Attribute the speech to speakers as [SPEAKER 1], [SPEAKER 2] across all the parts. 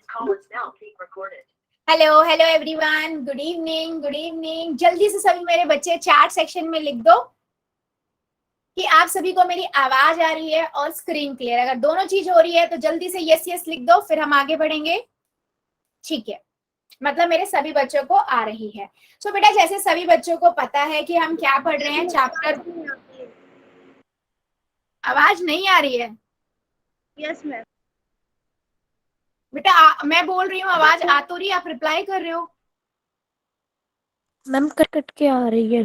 [SPEAKER 1] Hello hello everyone, good evening good evening. जल्दी से सभी मेरे बच्चे चैट सेक्शन में लिख दो कि आप सभी को मेरी आवाज आ रही है और स्क्रीन क्लियर। अगर दोनों चीज हो रही है तो जल्दी से यस यस लिख दो, फिर हम आगे बढ़ेंगे। ठीक है, मतलब मेरे सभी बच्चों को आ रही है। सो बेटा, जैसे सभी बच्चों को पता है कि हम क्या पढ़ रहे हैं, चैप्टर। आवाज नहीं आ रही है?
[SPEAKER 2] Yes ma'am.
[SPEAKER 1] बेटा मैं बोल रही हूँ, आवाज आ तो रही है, आप रिप्लाई कर रहे हो?
[SPEAKER 2] मैम कट कट के आ रही है।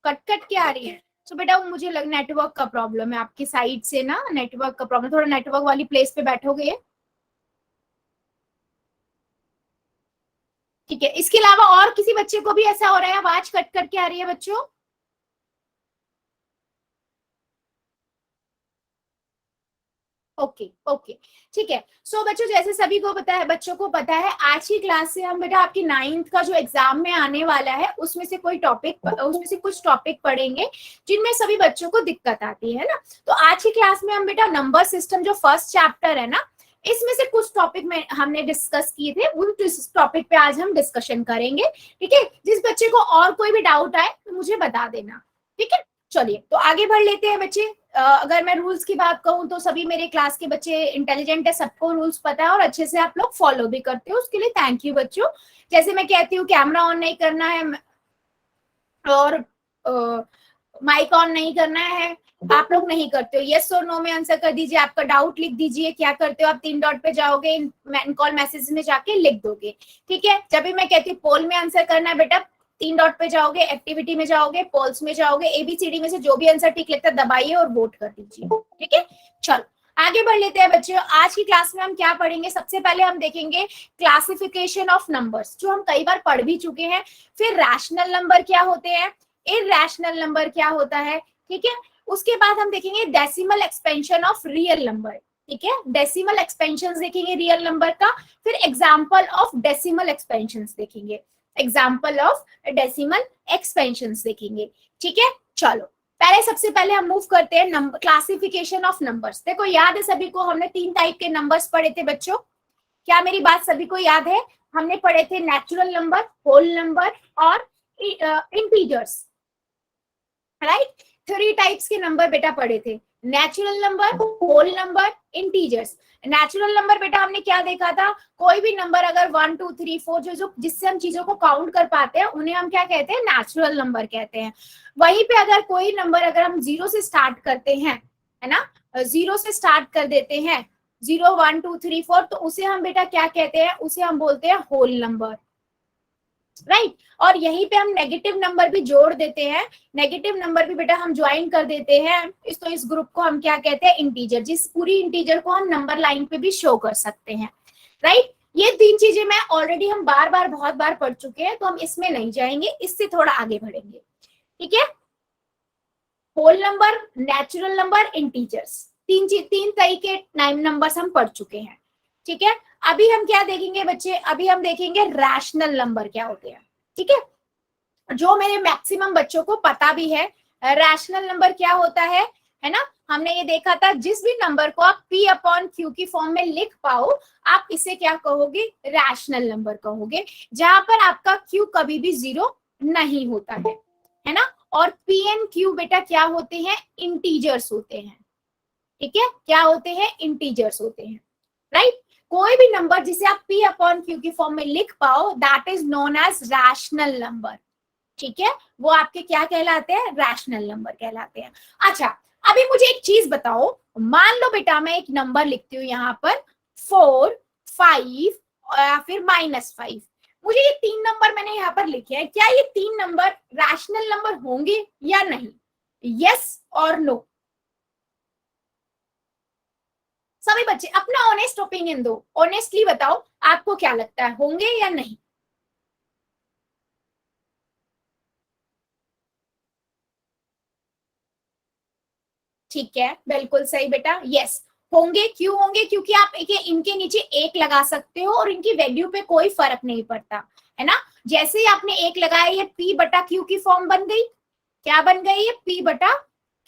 [SPEAKER 1] कट कट के आ रही है? तो बेटा वो मुझे लग नेटवर्क का प्रॉब्लम है आपकी साइड से ना, नेटवर्क का प्रॉब्लम। थोड़ा नेटवर्क वाली प्लेस पे बैठोगे? ठीक है। इसके अलावा और किसी बच्चे को भी ऐसा हो रहा है, आवाज कट कट के आ रही है बच्चों? ओके ओके, ठीक है। सो बच्चों, जैसे सभी को पता है, बच्चों को पता है, आज की क्लास से हम बेटा आपकी 9th का जो एग्जाम में आने वाला है उसमें से कुछ टॉपिक पढ़ेंगे जिनमें सभी बच्चों को दिक्कत आती है ना। तो आज की क्लास में हम बेटा नंबर सिस्टम जो फर्स्ट चैप्टर है ना, इसमें से कुछ टॉपिक में हमने डिस्कस किए थे, उन टॉपिक पे आज हम डिस्कशन करेंगे। ठीक है, जिस बच्चे को और कोई भी डाउट आए तो मुझे बता देना। ठीक है, चलिए तो आगे बढ़ लेते हैं बच्चे। अगर मैं रूल्स की बात कहूँ तो सभी मेरे क्लास के बच्चे इंटेलिजेंट है, सबको रूल्स पता है और अच्छे से आप लोग फॉलो भी करते हो, उसके लिए थैंक यू बच्चों। जैसे मैं कहती हूँ कैमरा ऑन नहीं करना है और माइक ऑन नहीं करना है, आप लोग नहीं करते हो। यस और नो में आंसर कर दीजिए, आपका डाउट लिख दीजिए। क्या करते हो आप? 3 डॉट पे जाओगे, कॉल मैसेज में जाके लिख दोगे। ठीक है, जब भी मैं कहती हूँ पोल में आंसर करना है बेटा, 3 डॉट पे जाओगे, एक्टिविटी में जाओगे, पोल्स में जाओगे, एबीसीडी में से जो भी आंसर ठीक लगता है दबाइए और वोट कर दीजिए। ठीक है, चलो आगे बढ़ लेते हैं बच्चों। आज की क्लास में हम क्या पढ़ेंगे? सबसे पहले हम देखेंगे क्लासिफिकेशन ऑफ नंबर्स, जो हम कई बार पढ़ भी चुके हैं। फिर रैशनल नंबर क्या होते हैं, इरैशनल नंबर क्या होता है। ठीक है, उसके बाद हम देखेंगे decimal expansion of real number. ठीक है, डेसिमल एक्सपेंशन देखेंगे रियल नंबर का। फिर एग्जाम्पल ऑफ डेसिमल एक्सपेंशन देखेंगे, एग्जाम्पल ऑफ डेसिमल एक्सपेंशन देखेंगे। ठीक है, चलो पहले सबसे पहले हम मूव करते हैं नंबर क्लासिफिकेशन ऑफ नंबर्स। देखो याद है सभी को, हमने 3 टाइप के नंबर्स पढ़े थे बच्चों। क्या मेरी बात सभी को याद है? हमने पढ़े थे नेचुरल नंबर, होल नंबर और इंटीजर्स। राइट, 3 टाइप्स के नंबर बेटा पढ़े थे, natural number, whole number, integers. Natural number बेटा हमने क्या देखा था? कोई भी नंबर अगर 1 2 3 4 जो जिससे हम चीजों को काउंट कर पाते हैं उन्हें हम क्या कहते हैं? नेचुरल नंबर कहते हैं। वहीं पे अगर कोई नंबर अगर हम 0 से स्टार्ट करते हैं, है ना, 0 से स्टार्ट कर देते हैं, 0 1 2 3 4, तो उसे हम बेटा क्या कहते हैं? उसे हम बोलते हैं होल नंबर। राइट, और यहीं पे हम नेगेटिव नंबर भी जोड़ देते हैं, नेगेटिव नंबर भी बेटा हम ज्वाइन कर देते हैं। इस ग्रुप को हम क्या कहते हैं? इंटीजर। जिस पूरी इंटीजर को हम नंबर लाइन पे भी शो कर सकते हैं। राइट, ये 3 चीजें मैं ऑलरेडी हम बार बार बहुत बार पढ़ चुके हैं, तो हम इसमें नहीं जाएंगे, इससे थोड़ा आगे बढ़ेंगे। ठीक है, whole number, natural number, integers, 3 तरीके नंबर्स हम पढ़ चुके हैं। ठीक है, अभी हम क्या देखेंगे बच्चे? अभी हम देखेंगे रैशनल नंबर क्या होते हैं। ठीक है, जो मेरे मैक्सिमम बच्चों को पता भी है, रैशनल नंबर क्या होता है ना। हमने ये देखा था, जिस भी नंबर को आप P अपॉन Q की फॉर्म में लिख पाओ, आप इसे क्या कहोगे? रैशनल नंबर कहोगे, जहां पर आपका Q कभी भी 0 नहीं होता है ना। और P एंड Q बेटा क्या होते हैं? इंटीजर्स होते हैं। ठीक है, क्या होते हैं? इंटीजर्स होते हैं। राइट, कोई भी नंबर जिसे आप P अपॉन Q की फॉर्म में लिख पाओ, that is known as rational number. ठीक है, वो आपके क्या कहलाते हैं? रैशनल नंबर कहलाते हैं। अच्छा, अभी मुझे एक चीज बताओ, मान लो बेटा मैं एक नंबर लिखती हूँ यहाँ पर 4 5 या फिर -5। मुझे ये 3 नंबर मैंने यहाँ पर लिखे हैं, क्या ये 3 नंबर रैशनल नंबर होंगे या नहीं? यस और नो। सभी बच्चे अपना ऑनेस्ट ओपिनियन दो, ऑनेस्टली बताओ आपको क्या लगता है, होंगे या नहीं? ठीक है, बिल्कुल सही बेटा, यस होंगे। क्यों होंगे? क्योंकि आप इनके नीचे 1 लगा सकते हो और इनकी वैल्यू पे कोई फर्क नहीं पड़ता, है ना। जैसे ही आपने 1 लगाया, ये P बटा Q की फॉर्म बन गई। क्या बन गई? ये P बटा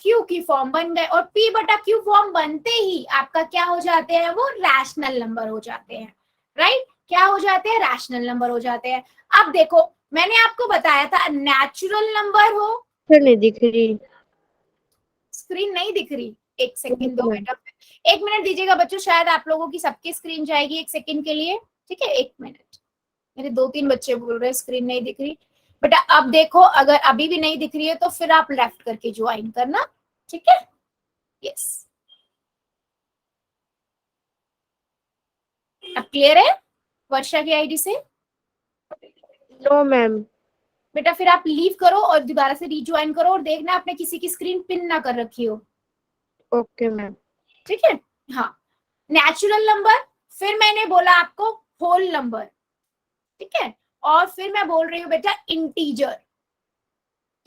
[SPEAKER 1] Q की फॉर्म बन गए, और P बटा Q फॉर्म बनते ही आपका क्या हो जाते हैं? वो रैशनल नंबर हो जाते हैं। राइट? क्या हो जाते हैं? रैशनल नंबर हो जाते हैं। अब देखो, मैंने आपको बताया था नेचुरल नंबर हो,
[SPEAKER 2] फिर नहीं दिख रही।
[SPEAKER 1] स्क्रीन नहीं दिख रही, एक सेकंड दो
[SPEAKER 2] मैम,
[SPEAKER 1] बेटा, 1 मिनट दीजिएगा बच्चों, शायद आप लोगों की सबकी स्क्रीन जाएगी 1 सेकंड के लिए, ठीक है? 1 मिनट, मेरे 2-3 बच्चे बोल रहे हैं स्क्रीन नहीं दिख रही। बेटा अब देखो, अगर अभी भी नहीं दिख रही है तो फिर आप लेफ्ट करके ज्वाइन करना, ठीक है? यस, अब क्लियर है वर्षा की आईडी से?
[SPEAKER 2] No ma'am.
[SPEAKER 1] बेटा फिर आप लीव करो और दोबारा से रीज्वाइन करो और देखना आपने किसी की स्क्रीन पिन ना कर रखी हो,
[SPEAKER 2] ओके मैम।
[SPEAKER 1] ठीक है? हाँ, नेचुरल नंबर, फिर मैंने बोला आपको होल नंबर, ठीक है? और फिर मैं बोल रही हूँ बेटा इंटीजर,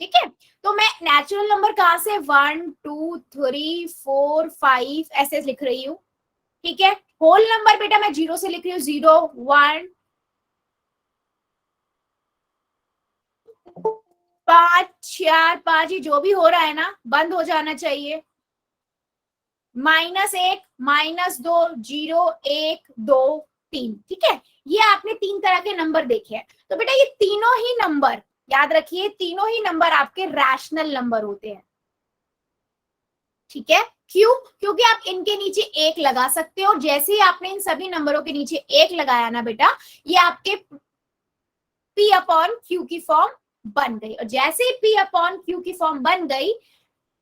[SPEAKER 1] ठीक है? तो मैं नेचुरल नंबर कहाँ से 1 2 3 4 5 ऐसे लिख रही हूँ, ठीक है? होल नंबर बेटा मैं 0 से लिख रही हूँ, 0 1 5 4 5, ये जो भी हो रहा है ना बंद हो जाना चाहिए। -1 -2 0 1 2 3, ठीक है? ये आपने 3 तरह के नंबर देखे हैं। तो बेटा ये तीनों ही नंबर याद रखिए, तीनों ही नंबर आपके रैशनल नंबर होते हैं, ठीक है? क्यों? क्योंकि आप इनके नीचे 1 लगा सकते हो, जैसे ही आपने इन सभी नंबरों के नीचे 1 लगाया ना बेटा, ये आपके P अपॉन Q की फॉर्म बन गई, और जैसे ही P अपॉन Q की फॉर्म बन गई,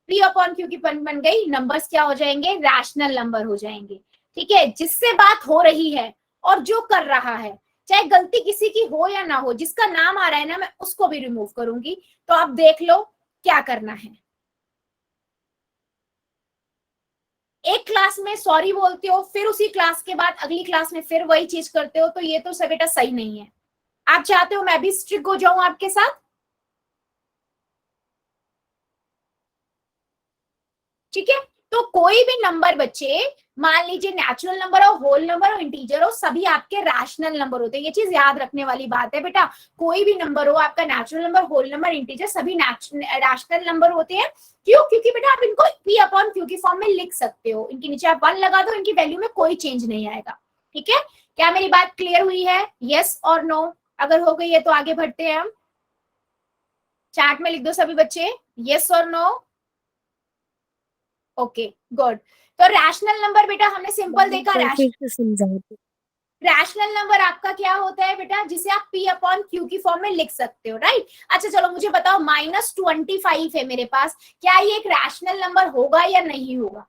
[SPEAKER 1] P अपॉन Q की फॉर्म बन गई, नंबर्स क्या हो जाएंगे? रैशनल नंबर हो जाएंगे, ठीक है? जिससे बात हो रही है और जो कर रहा है, चाहे गलती किसी की हो या ना हो, जिसका नाम आ रहा है ना, मैं उसको भी रिमूव करूंगी। तो आप देख लो क्या करना है। एक क्लास में सॉरी बोलते हो, फिर उसी क्लास के बाद अगली क्लास में फिर वही चीज करते हो, तो ये तो सब बेटा सही नहीं है। आप चाहते हो मैं भी स्ट्रिक्ट हो जाऊं आपके साथ, ठीक है? तो कोई भी नंबर बच्चे, मान लीजिए नेचुरल नंबर हो, होल नंबर हो, इंटीजर हो, सभी आपके रैशनल नंबर होते हैं। ये चीज याद रखने वाली बात है बेटा, कोई भी नंबर हो आपका, natural number, whole number, integer, सभी रैशनल नंबर होते हैं। क्यों? क्योंकि बेटा आप इनको P अपॉन Q की फॉर्म में लिख सकते हो, इनके नीचे आप 1 लगा दो, इनकी वैल्यू में कोई चेंज नहीं आएगा, ठीक है? क्या मेरी बात क्लियर हुई है? यस और नो? अगर हो गई है तो आगे बढ़ते हैं हम, चैट में लिख दो सभी बच्चे यस और नो। Okay good. तो रैशनल नंबर बेटा हमने सिंपल देखा,
[SPEAKER 2] फिर से समझा दो।
[SPEAKER 1] रैशनल नंबर आपका क्या होता है बेटा? जिसे आप P अपॉन Q की फॉर्म में लिख सकते हो, राइट? अच्छा चलो मुझे बताओ, -25 है मेरे पास, क्या ये एक रैशनल नंबर होगा या नहीं होगा?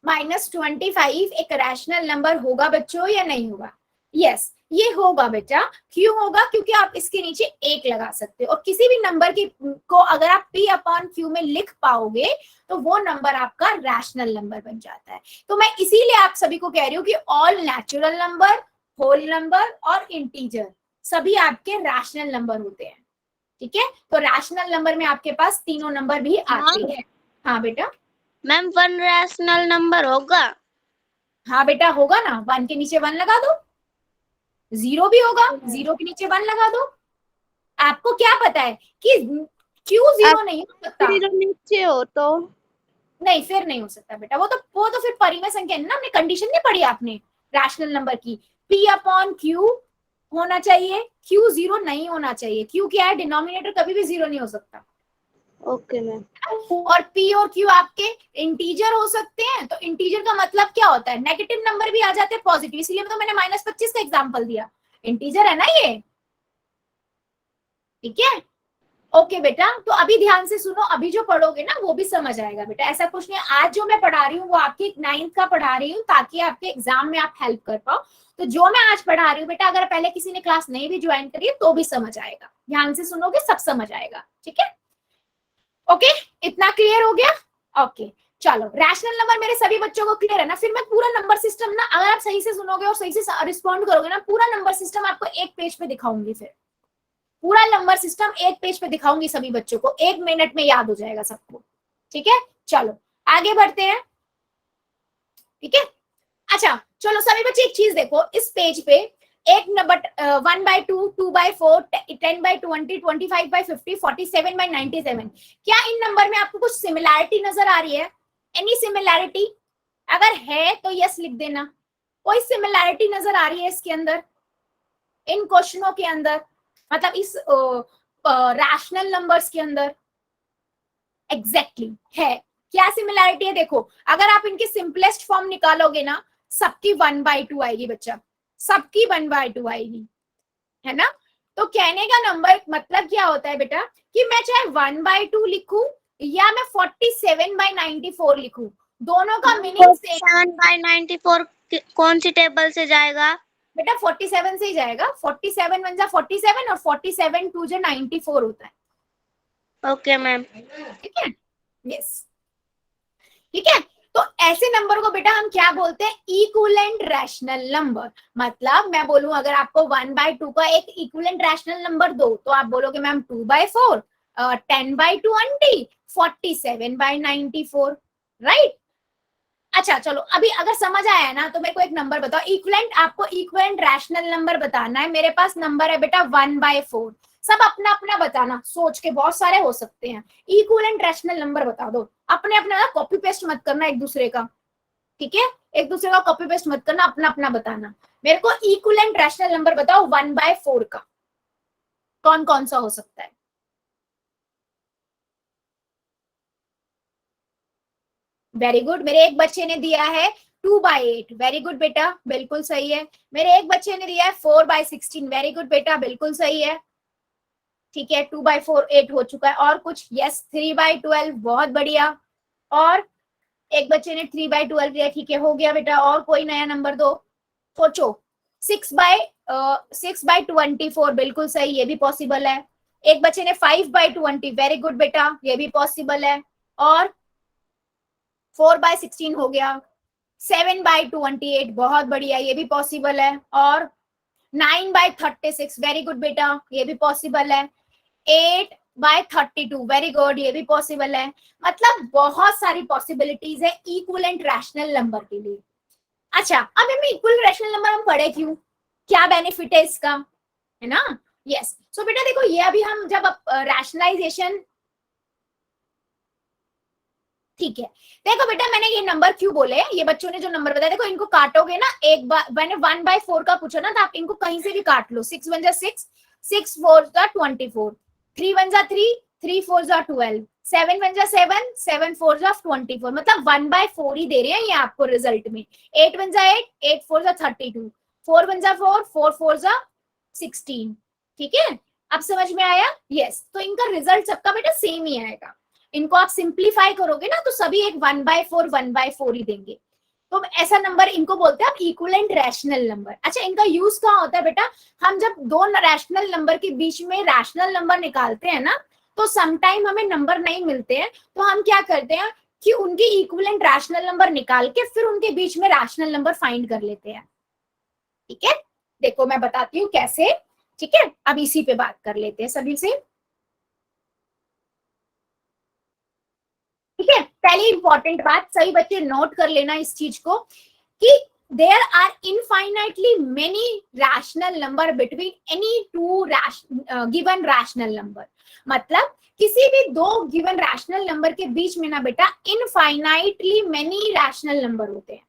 [SPEAKER 1] -25 एक रैशनल नंबर होगा बच्चों या नहीं होगा? यस, ये होगा बेटा। क्यों होगा? क्योंकि आप इसके नीचे 1 लगा सकते हो, और किसी भी नंबर की को अगर आप P अपॉन Q में लिख पाओगे तो वो नंबर आपका रैशनल नंबर बन जाता है। तो मैं इसीलिए आप सभी को कह रही हूँ कि all natural number, whole number और इंटीजर सभी आपके रैशनल नंबर होते हैं, ठीक है? तो रैशनल नंबर में आपके पास तीनों नंबर भी आते हैं। हाँ बेटा,
[SPEAKER 2] मैम 1 रैशनल नंबर होगा?
[SPEAKER 1] हाँ बेटा होगा ना, 1 के नीचे 1 लगा दो, 0 भी होगा, 0 के नीचे 1 लगा दो। आपको क्या पता है कि क्यों 0 नहीं हो सकता?
[SPEAKER 2] 0 नीचे हो तो?
[SPEAKER 1] नहीं, फिर नहीं हो सकता बेटा, वो तो फिर परिमेय संख्या है ना, हमने कंडीशन नहीं पढ़ी आपने रैशनल नंबर की, P अपॉन Q होना चाहिए, Q 0 नहीं होना चाहिए। Q क्या है? डिनोमिनेटर कभी भी 0 नहीं हो सकता।
[SPEAKER 2] Okay ma'am.
[SPEAKER 1] और P और Q आपके इंटीजर हो सकते हैं, तो इंटीजर का मतलब क्या होता है? नेगेटिव नंबर भी आ जाते हैं, पॉजिटिव, इसलिए तो मैंने -25 का एग्जाम्पल दिया, इंटीजर है ना ये, ठीक है? ओके बेटा, तो अभी ध्यान से सुनो, अभी जो पढ़ोगे ना वो भी समझ आएगा बेटा, ऐसा कुछ नहीं। आज जो मैं पढ़ा रही हूँ वो आपकी 9th का पढ़ा रही हूँ, ताकि आपके एग्जाम में आप हेल्प कर पाओ। तो जो मैं आज पढ़ा रही हूँ बेटा, अगर पहले किसी ने क्लास नहीं भी ज्वाइन करी है तो भी समझ आएगा, ध्यान से सुनोगे सब समझ आएगा, ठीक है? ओके, इतना क्लियर हो गया? ओके चलो, रैशनल नंबर मेरे सभी बच्चों को क्लियर है ना? फिर मैं पूरा नंबर सिस्टम ना, अगर आप सही से सुनोगे और सही से रिस्पॉन्ड करोगे ना, पूरा नंबर सिस्टम आपको एक पेज पे दिखाऊंगी, फिर पूरा नंबर सिस्टम एक पेज पे दिखाऊंगी सभी बच्चों को, 1 मिनट में याद हो जाएगा सबको, ठीक है? चलो आगे बढ़ते हैं, ठीक है? अच्छा चलो सभी बच्चे एक चीज देखो, इस पेज पे एक नंबर 1/2 2/4 10/20 25/50 47/97, क्या इन नंबर में आपको कुछ सिमिलैरिटी नजर आ रही है? Any similarity? अगर है तो यस लिख देना, कोई सिमिलैरिटी नजर आ रही है इसके अंदर, इन क्वेश्चनों के अंदर, मतलब इस रैशनल नंबर्स के अंदर? एग्जैक्टली है। क्या सिमिलैरिटी है? देखो, अगर आप इनकी सिंपलेस्ट फॉर्म निकालोगे ना, सबकी 1/2 आएगी बच्चा, सबकी 1/2 आएगी, है ना? तो कहने का नंबर मतलब क्या होता है बेटा, कि मैं चाहे 1/2 लिखूं या मैं 47/94 लिखूं, दोनों का मीनिंग सेम।
[SPEAKER 2] 47/94 कौन सी टेबल से जाएगा?
[SPEAKER 1] बेटा 47 से ही जाएगा, 47 1 जा 47 और 47 2 जा 94 होता है।
[SPEAKER 2] Okay ma'am.
[SPEAKER 1] ठीक है, यस, ठीक है। तो ऐसे नंबर को बेटा हम क्या बोलते हैं? Equivalent rational number. मतलब मैं बोलूं अगर आपको 1/2 का एक इक्विवेलेंट रैशनल नंबर दो, तो आप बोलोगे मैम 2/4, 10/20, 47/94, राइट? अच्छा चलो, अभी अगर समझ आया ना तो मेरे को एक नंबर बताओ इक्विवेलेंट, आपको इक्विवेलेंट रैशनल नंबर बताना है। मेरे पास नंबर है बेटा 1/4, सब अपना अपना बताना, सोच के, बहुत सारे हो सकते हैं। इक्विवेलेंट रैशनल नंबर बता दो अपने अपने, कॉपी पेस्ट मत करना एक दूसरे का, ठीक है? एक दूसरे का कॉपी पेस्ट मत करना, अपना अपना बताना। मेरे को इक्विवेलेंट रैशनल नंबर बताओ 1/4 का, कौन कौन सा हो सकता है? वेरी गुड, मेरे एक बच्चे ने दिया है 2/8, वेरी गुड बेटा, बिल्कुल सही है। मेरे एक बच्चे ने दिया है 4/16, वेरी गुड बेटा, बिल्कुल सही है। ठीक है, 2/4 8 हो चुका है। और कुछ? यस, 3/12, बहुत बढ़िया। और एक बच्चे ने 3/12 दिया, ठीक है, हो गया बेटा। और कोई नया नंबर दो, सोचो। 6/24, बिल्कुल सही, ये भी पॉसिबल है। एक बच्चे ने 5/20, वेरी गुड बेटा, ये भी पॉसिबल है। और 4/16 हो गया। 7/28, बहुत बढ़िया, ये भी पॉसिबल है। और 9/36, वेरी गुड बेटा, ये भी पॉसिबल है। 8/32, वेरी गुड, ये भी पॉसिबल है। मतलब बहुत सारी पॉसिबिलिटीज है इक्विवेलेंट रैशनल नंबर के लिए। अच्छा, अब हमें इक्विवेलेंट रैशनल नंबर हम पढ़े क्यों, क्या बेनिफिट है इसका, है ना? यस, सो बेटा देखो, ये अभी हम जब रैशनलाइजेशन, ठीक है, देखो बेटा मैंने ये नंबर क्यों बोले, ये बच्चों ने जो नंबर बताया, देखो इनको काटोगे ना, एक बार मैंने 1/4 का पूछा ना, तो आप इनको कहीं से भी काट लो। 6 1 जा 6, 6 4 जा 24, 3 1 जा 3, 3 4 जा 12, 7 1 जा 7, 7 4 जा 24, मतलब 1/4 ही दे रहे हैं ये आपको रिजल्ट में। 8 1 जा 8, 8 4 जा 32, 4 1 जा 4, 4 4 जा 16, ठीक है? अब समझ में आया? यस, तो इनका रिजल्ट सबका बेटा सेम ही आएगा। इनको आप सिंप्लीफाई करोगे ना, तो सभी एक 1/4 ही देंगे। तो ऐसा नंबर इनको बोलते हैं आप इक्विवेलेंट रैशनल नंबर। अच्छा, इनका यूज कहाँ होता है बेटा? हम जब दो रैशनल नंबर के बीच में रैशनल नंबर निकालते हैं ना, तो समटाइम हमें नंबर नहीं मिलते हैं, तो हम क्या करते हैं कि उनके इक्विवेलेंट रैशनल नंबर निकाल के फिर उनके बीच में रैशनल नंबर फाइंड कर लेते हैं। ठीक है, देखो मैं बताती हूँ कैसे। ठीक है, अब इसी पे बात कर लेते हैं सभी से। ठीक है, पहली इंपॉर्टेंट बात, सही बच्चे नोट कर लेना इस चीज को, कि there are infinitely many rational number between any two given rational number. मतलब किसी भी दो गिवन रैशनल नंबर के बीच में ना बेटा इनफाइनाइटली मेनी रैशनल नंबर होते हैं।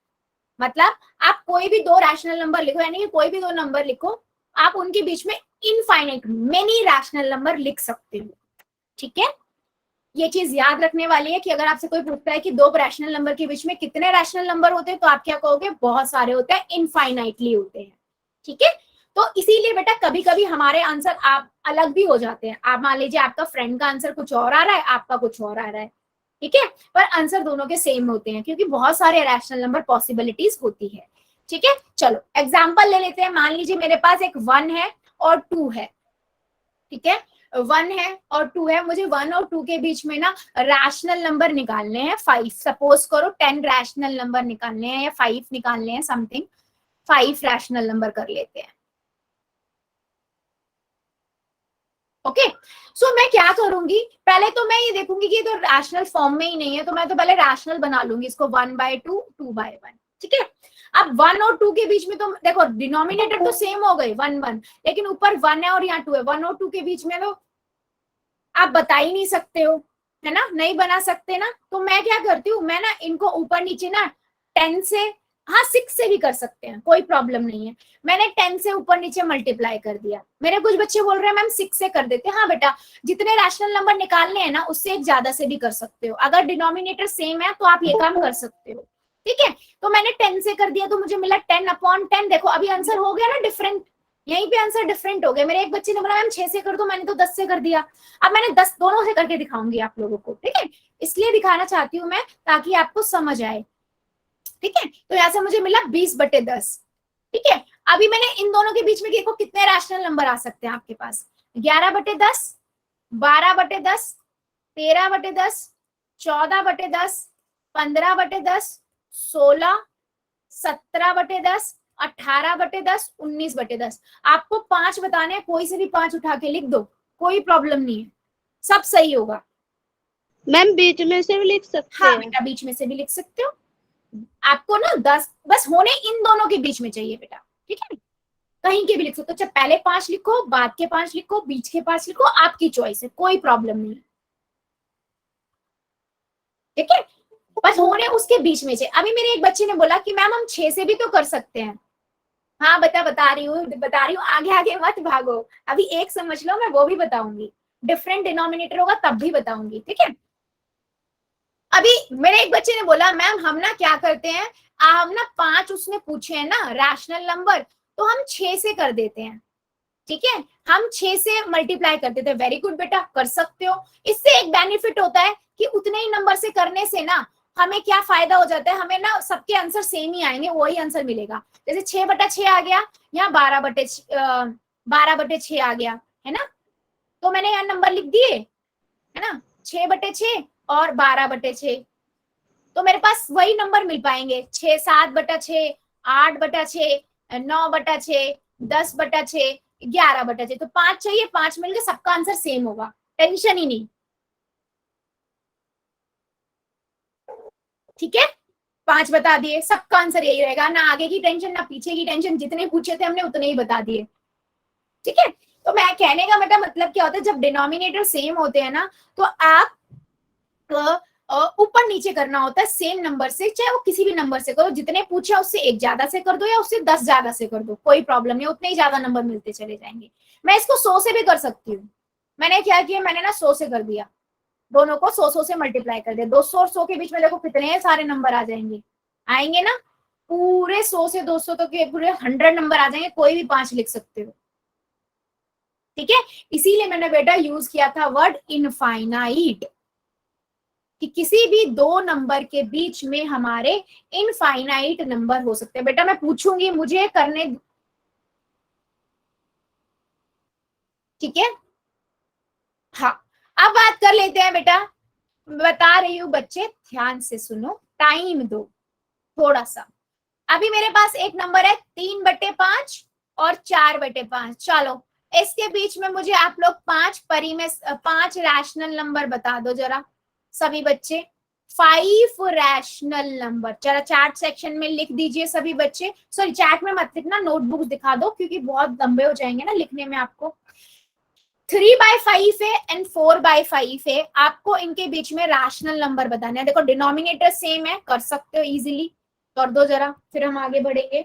[SPEAKER 1] मतलब आप कोई भी दो रैशनल नंबर लिखो, यानी कि कोई भी दो नंबर लिखो, आप उनके बीच में इनफाइनाइट मेनी रैशनल नंबर लिख सकते हो। ठीक है, ये चीज याद रखने वाली है कि अगर आपसे कोई पूछता है कि दो रैशनल नंबर के बीच में कितने रैशनल नंबर होते हैं, तो आप क्या कहोगे? बहुत सारे होते हैं, इनफाइनाइटली होते हैं। ठीक है, तो इसीलिए बेटा कभी कभी हमारे आंसर आप अलग भी हो जाते हैं। आप मान लीजिए आपका फ्रेंड का आंसर कुछ और आ रहा है, आपका कुछ और आ रहा है, ठीक है, पर आंसर दोनों के सेम होते हैं, क्योंकि बहुत सारे रैशनल नंबर पॉसिबिलिटीज होती है। ठीक है, चलो एग्जाम्पल ले लेते हैं। मान लीजिए मेरे पास एक 1 है और 2 है, ठीक है, 1 है और 2 है, मुझे 1 और 2 के बीच में ना रैशनल नंबर निकालने हैं 5। सपोज करो 10 रैशनल नंबर निकालने हैं या 5 निकालने हैं, समथिंग 5 रैशनल नंबर कर लेते हैं। ओके, सो मैं क्या करूंगी, पहले तो मैं ये देखूंगी कि ये तो रैशनल फॉर्म में ही नहीं है, तो मैं तो पहले रैशनल बना लूंगी इसको 1/2, 2/1। ठीक है, अब 1 और 2 के बीच में तो देखो डिनोमिनेटर तो सेम हो गए 1 1, लेकिन ऊपर 1 है और यहाँ 2 है, 1 और 2 के बीच में तो आप बता ही नहीं सकते हो, है ना, नहीं बना सकते ना। तो मैं क्या करती हूँ, मैं ना इनको ऊपर नीचे ना 10 से हाँ 6 से भी कर सकते हैं, कोई प्रॉब्लम नहीं है। मैंने 10 से ऊपर नीचे मल्टीप्लाई कर दिया। मेरे कुछ बच्चे बोल रहे हैं मैम 6 से कर देते हैं। हाँ बेटा, जितने रैशनल नंबर निकालने हैं ना उससे एक ज्यादा से भी कर सकते हो। अगर डिनोमिनेटर सेम है तो आप ये काम कर सकते हो, ठीक है। तो मैंने 10 से कर दिया तो मुझे मिला 10/10। देखो अभी आंसर हो गया ना डिफरेंट, यहीं पे आंसर डिफरेंट हो गया। मेरे एक बच्चे ने बोला मैम 6 से कर दो, मैंने तो 10 से कर दिया। अब मैंने 10 दोनों से करके दिखाऊंगी आप लोगों को, ठीक है। इसलिए दिखाना चाहती हूँ मैं ताकि आपको समझ आए, ठीक है। तो यहाँ से मुझे मिला 20/10, ठीक है। अभी मैंने इन दोनों के बीच में देखो कितने रैशनल नंबर आ सकते हैं आपके पास। 11/10, 12/10, 13/10, 14/10, 15/10, 16, 17/10, 18/10, 19/10। आपको 5 बताने हैं, कोई से भी 5 उठा के लिख दो, कोई प्रॉब्लम नहीं है, सब सही होगा।
[SPEAKER 2] मैम बीच में से भी लिख सकते
[SPEAKER 1] हाँ
[SPEAKER 2] हैं?
[SPEAKER 1] बेटा बीच में से भी लिख सकते हो। आपको ना 10 बस होने इन दोनों के बीच में चाहिए बेटा, ठीक है। कहीं के भी लिख सकते हो, चाहे पहले 5 लिखो, बाद के 5 लिखो, बीच के 5 लिखो, आपकी चॉइस है, कोई प्रॉब्लम नहीं, ठीक है। बस होने उसके बीच में चाहिए। अभी मेरे एक बच्चे ने बोला कि मैम हम 6 से भी तो कर सकते हैं। हाँ बता रही हूँ, आगे आगे मत भागो। अभी एक समझ लो, मैं वो भी बताऊंगी, डिफरेंट डिनोमिनेटर होगा तब भी बताऊंगी, ठीक है। अभी मेरे एक बच्चे ने बोला मैम हम ना क्या करते हैं, हम ना 5 उसने पूछे हैं ना रैशनल नंबर, तो हम 6 से कर देते हैं, ठीक है। हम 6 से मल्टीप्लाई कर देते हैं। वेरी गुड बेटा, कर सकते हो। इससे एक बेनिफिट होता है कि उतने ही नंबर से करने से ना हमें क्या फायदा हो जाता है, हमें ना सबके आंसर सेम ही आएंगे, वही आंसर मिलेगा। जैसे 6/6 आ गया, यहाँ 12/6 आ गया, है ना। तो मैंने यहाँ नंबर लिख दिए, है ना, 6/6 और 12/6। तो मेरे पास वही नंबर मिल पाएंगे, 7/6, 8/6, 9/6, 10/6, 11/6। तो 5 चाहिए, 5 मिल गए, सबका आंसर सेम होगा, टेंशन ही नहीं, ठीक है। 5 बता दिए, सबका आंसर यही रहेगा, ना आगे की टेंशन ना पीछे की टेंशन, जितने पूछे थे हमने उतने ही बता दिए, ठीक है। तो मैं कहने का मतलब क्या होता है, जब डिनोमिनेटर सेम होते हैं ना तो आप ऊपर नीचे करना होता है सेम नंबर से, चाहे वो किसी भी नंबर से करो, जितने पूछे उससे एक ज्यादा से कर दो या उससे 10 ज्यादा से कर दो, कोई प्रॉब्लम नहीं, उतने ही ज्यादा नंबर मिलते चले जाएंगे। मैं इसको 100 से भी कर सकती हूँ। मैंने क्या किया, मैंने ना 100 से कर दिया, दोनों को 100 से मल्टीप्लाई कर दिया। 200 और 100 के बीच में देखो कितने सारे नंबर आ जाएंगे, आएंगे ना, पूरे 100 से 200 तक के पूरे 100 नंबर आ जाएंगे, कोई भी 5 लिख सकते हो, ठीक है। इसीलिए मैंने बेटा यूज किया था वर्ड इनफाइनाइट, कि किसी भी दो नंबर के बीच में हमारे इनफाइनाइट नंबर हो सकते हैं। बेटा मैं पूछूंगी, मुझे करने, ठीक है। हाँ अब बात कर लेते हैं बेटा, बता रही हूँ बच्चे ध्यान से सुनो, टाइम दो थोड़ा सा। अभी मेरे पास एक नंबर है 3/5 और 4/5। चलो इसके बीच में मुझे आप लोग 5 रैशनल नंबर बता दो जरा सभी बच्चे। 5 रैशनल नंबर जरा चैट सेक्शन में लिख दीजिए सभी बच्चे। सॉरी चैट में मत लिखना, नोटबुक दिखा दो क्योंकि बहुत लंबे हो जाएंगे ना लिखने में आपको। 3/5 है एंड 4/5 है, आपको इनके बीच में रैशनल नंबर बताना है। देखो डिनोमिनेटर सेम है, कर सकते हो इजीली, कर दो जरा, फिर हम आगे बढ़ेंगे।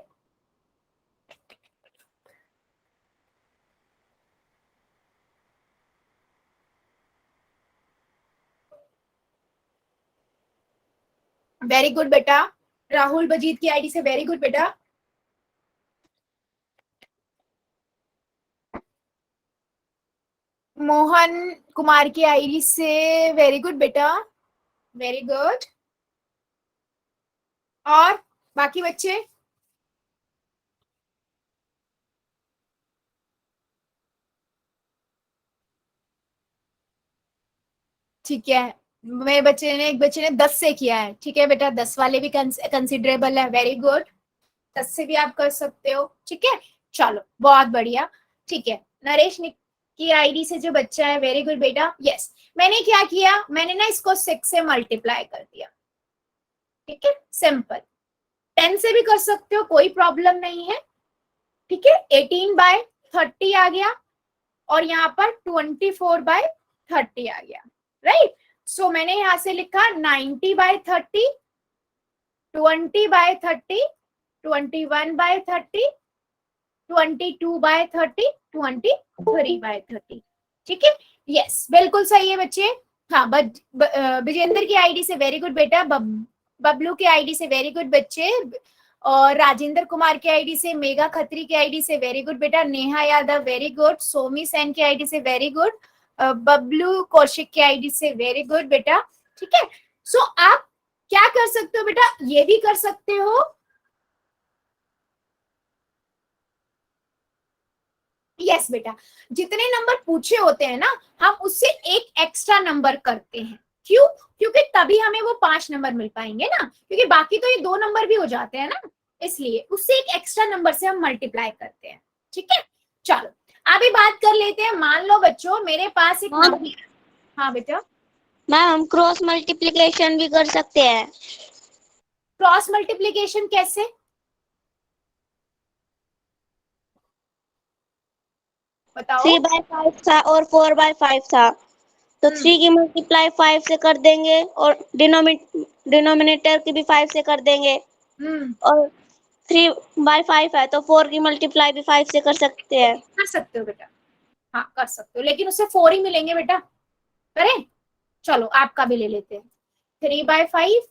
[SPEAKER 1] वेरी गुड बेटा, राहुल बजीत की आईडी से वेरी गुड बेटा। मोहन कुमार की आईडी से वेरी गुड बेटा, वेरी गुड। और बाकी बच्चे, ठीक है। मेरे बच्चे ने, एक बच्चे ने 10 से किया है, ठीक है बेटा, 10 वाले भी कंसिडरेबल है, वेरी गुड। 10 से भी आप कर सकते हो, ठीक है। चलो बहुत बढ़िया, ठीक है। नरेश की आईडी से जो बच्चा है, वेरी गुड बेटा, यस। मैंने क्या किया, मैंने ना इसको 6 से मल्टीप्लाई कर दिया, ठीक है, सिंपल। 10 से भी कर सकते हो, कोई प्रॉब्लम नहीं है, ठीक है। 18/30 आ गया और यहाँ पर 24/30 आ गया, राइट। सो मैंने यहां से लिखा 90/30, 20/30 21/30, 22/30, 23/30। ठीक है, यस बिल्कुल सही है बच्चे। हाँ, विजेंद्र की आईडी से वेरी गुड बेटा, बबलू की आईडी से वेरी गुड बच्चे, और राजेंद्र कुमार की आईडी से, मेगा खत्री की आईडी से वेरी गुड बेटा, नेहा यादव वेरी गुड, सोमी सेन की आईडी से वेरी गुड, बबलू कौशिक की आईडी से वेरी गुड बेटा। ठीक है, सो आप क्या कर सकते हो बेटा, ये भी कर सकते हो, यस बेटा, जितने नंबर पूछे होते हैं ना, हम उससे एक एक्स्ट्रा नंबर करते हैं। क्यों? क्योंकि तभी हमें वो 5 नंबर मिल पाएंगे ना, क्योंकि बाकी तो ये 2 नंबर भी हो जाते हैं ना, इसलिए उससे एक एक्स्ट्रा नंबर से हम मल्टीप्लाई करते हैं। ठीक है, चलो अभी बात कर लेते हैं। मान लो बच्चों मेरे पास एक नंबर, हाँ बेटा।
[SPEAKER 2] मैम हम क्रॉस मल्टीप्लिकेशन भी कर सकते हैं।
[SPEAKER 1] क्रॉस मल्टीप्लिकेशन कैसे? बताओ।
[SPEAKER 2] 3/5 था और 4/5 था, तो 3 की मल्टीप्लाई 5 से कर देंगे और डिनोमिनेटर की भी 5 से कर देंगे। और 3/5 है तो 4 की मल्टीप्लाई भी 5 से कर सकते हैं।
[SPEAKER 1] कर सकते हो बेटा, हाँ कर सकते हो, लेकिन उससे 4 ही मिलेंगे बेटा। करें? चलो आपका भी ले लेते हैं। 3/5,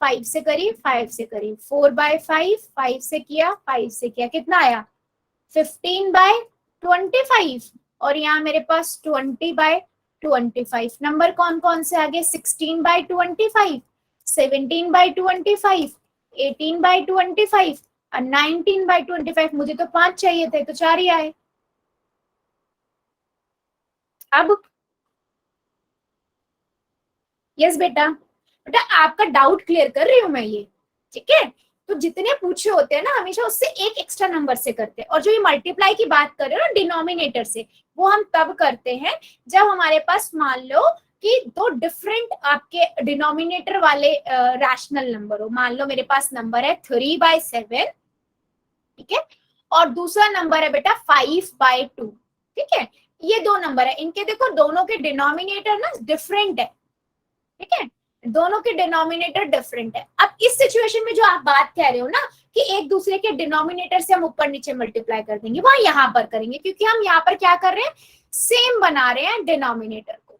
[SPEAKER 1] 5 से करी, 5 से करी, 4/5, 5 से किया, 5 से किया, कितना आया? 15/25। और यहाँ मेरे पास 20/25। नंबर कौन कौन से आगे? 16/25, 17/25, 18/25 और 19/25। मुझे तो 5 चाहिए थे, तो 4 ही आए। अब यस बेटा, बेटा आपका डाउट क्लियर कर रही हूं मैं ये। ठीक है, तो जितने पूछे होते हैं ना, हमेशा उससे एक एक्स्ट्रा नंबर से करते हैं। और जो ये मल्टीप्लाई की बात कर रहे हो ना डिनोमिनेटर से, वो हम तब करते हैं जब हमारे पास मान लो कि 2 डिफरेंट आपके डिनोमिनेटर वाले रैशनल नंबर हो। मान लो मेरे पास नंबर है 3/7, ठीक है, और दूसरा नंबर है बेटा 5/2। ठीक है, ये 2 नंबर है, इनके देखो दोनों के डिनोमिनेटर ना डिफरेंट है। ठीक है, दोनों के डिनोमिनेटर डिफरेंट है। अब इस सिचुएशन में जो आप बात कह रहे हो ना कि एक दूसरे के डिनोमिनेटर से हम ऊपर नीचे मल्टीप्लाई कर देंगे, वह यहाँ पर करेंगे, क्योंकि हम यहाँ पर क्या कर रहे हैं, सेम बना रहे हैं डिनोमिनेटर को।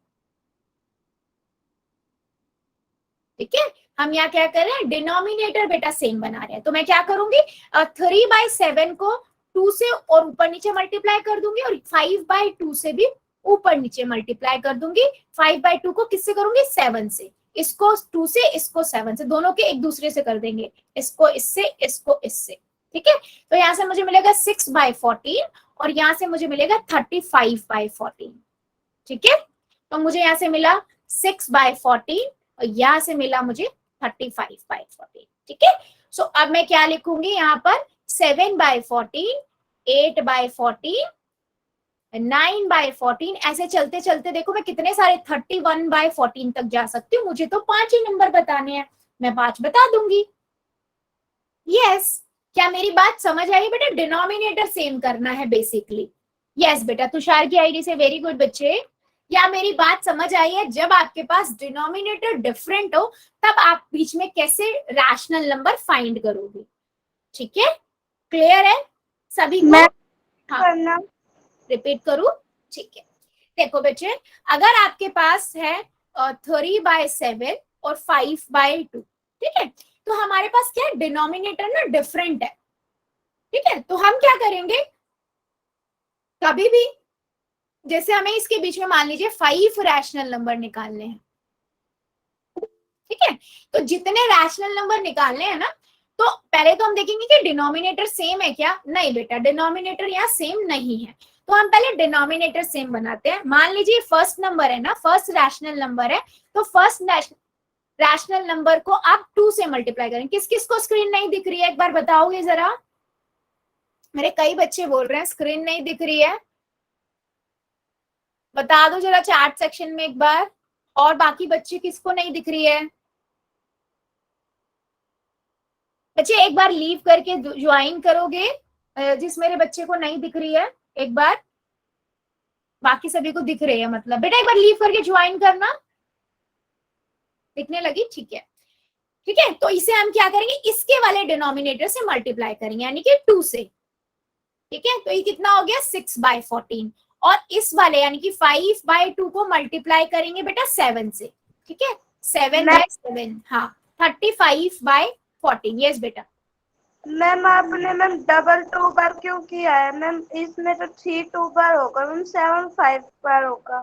[SPEAKER 1] ठीक है, हम यहाँ क्या कर रहे हैं, डिनोमिनेटर बेटा सेम बना रहे हैं। तो मैं क्या करूंगी, 3/7 को 2 से और ऊपर नीचे मल्टीप्लाई कर दूंगी, और 5/2 से भी ऊपर नीचे मल्टीप्लाई कर दूंगी। 5/2 को किससे करूंगी? 7 से। इसको 2 से, इसको 7 से, दोनों के एक दूसरे से कर देंगे, इसको इससे, इसको इससे। ठीक है, तो यहाँ से मुझे मिलेगा 6/14 और यहाँ से मुझे मिलेगा 35/14। ठीक है, तो मुझे यहाँ से मिला 6/14 और यहाँ से मिला मुझे 35/14। ठीक है, सो अब मैं क्या लिखूंगी यहाँ पर, 7/14, 8/14, 9/14। ऐसे चलते चलते देखो मैं कितने सारे 31/14 तक जा सकती हूँ। मुझे तो 5 ही नंबर बताने हैं, मैं 5 बता दूंगी। यस, क्या मेरी बात समझ आई बेटा? डिनोमिनेटर सेम करना है बेसिकली। यस बेटा, तुषार की आईडी से वेरी गुड बच्चे। क्या मेरी बात समझ आई है? जब आपके पास डिनोमिनेटर डिफरेंट हो तब आप बीच में कैसे रैशनल नंबर फाइंड करोगे। ठीक है, क्लियर है सभी को? हाँ, रिपीट करूं? ठीक है, देखो बच्चे, अगर आपके पास है 3/7 और 5/2, ठीक है, तो हमारे पास क्या है, डिनोमिनेटर ना डिफरेंट है। ठीक है, तो हम क्या करेंगे, कभी भी जैसे हमें इसके बीच में मान लीजिए 5 रैशनल नंबर निकालने हैं। ठीक है, तो जितने रैशनल नंबर निकालने हैं ना, तो पहले तो हम देखेंगे कि डिनोमिनेटर सेम है क्या। नहीं बेटा, डिनोमिनेटर यहाँ सेम नहीं है, तो हम पहले डिनोमिनेटर सेम बनाते हैं। मान लीजिए फर्स्ट नंबर है ना, फर्स्ट रैशनल नंबर है, तो फर्स्ट रैशनल नंबर को आप 2 से मल्टीप्लाई करें। किस किस को स्क्रीन नहीं दिख रही है, एक बार बताओगे जरा? मेरे कई बच्चे बोल रहे हैं स्क्रीन नहीं दिख रही है, बता दो जरा चैट सेक्शन में एक बार। और बाकी बच्चे किसको नहीं दिख रही है? बच्चे एक बार लीव करके ज्वाइन करोगे, जिस मेरे बच्चे को नहीं दिख रही है एक बार, बाकी सभी को दिख रही है मतलब। बेटा एक बार लीव करके ज्वाइन करना, दिखने लगी? ठीक है, ठीक है, तो इसे हम क्या करेंगे, इसके वाले डिनोमिनेटर से मल्टीप्लाई करेंगे, यानी कि 2 से। ठीक है, तो ये कितना हो गया 6/14, और इस वाले यानी कि 5/2 को मल्टीप्लाई करेंगे बेटा 7 से। ठीक है, 7/7, हाँ 35/14। यस बेटा।
[SPEAKER 3] मैम आपने मैम डबल 2 बार क्यों किया है मैम? इसमें तो 3 2 बार होगा मैम, 7 5 बार होगा।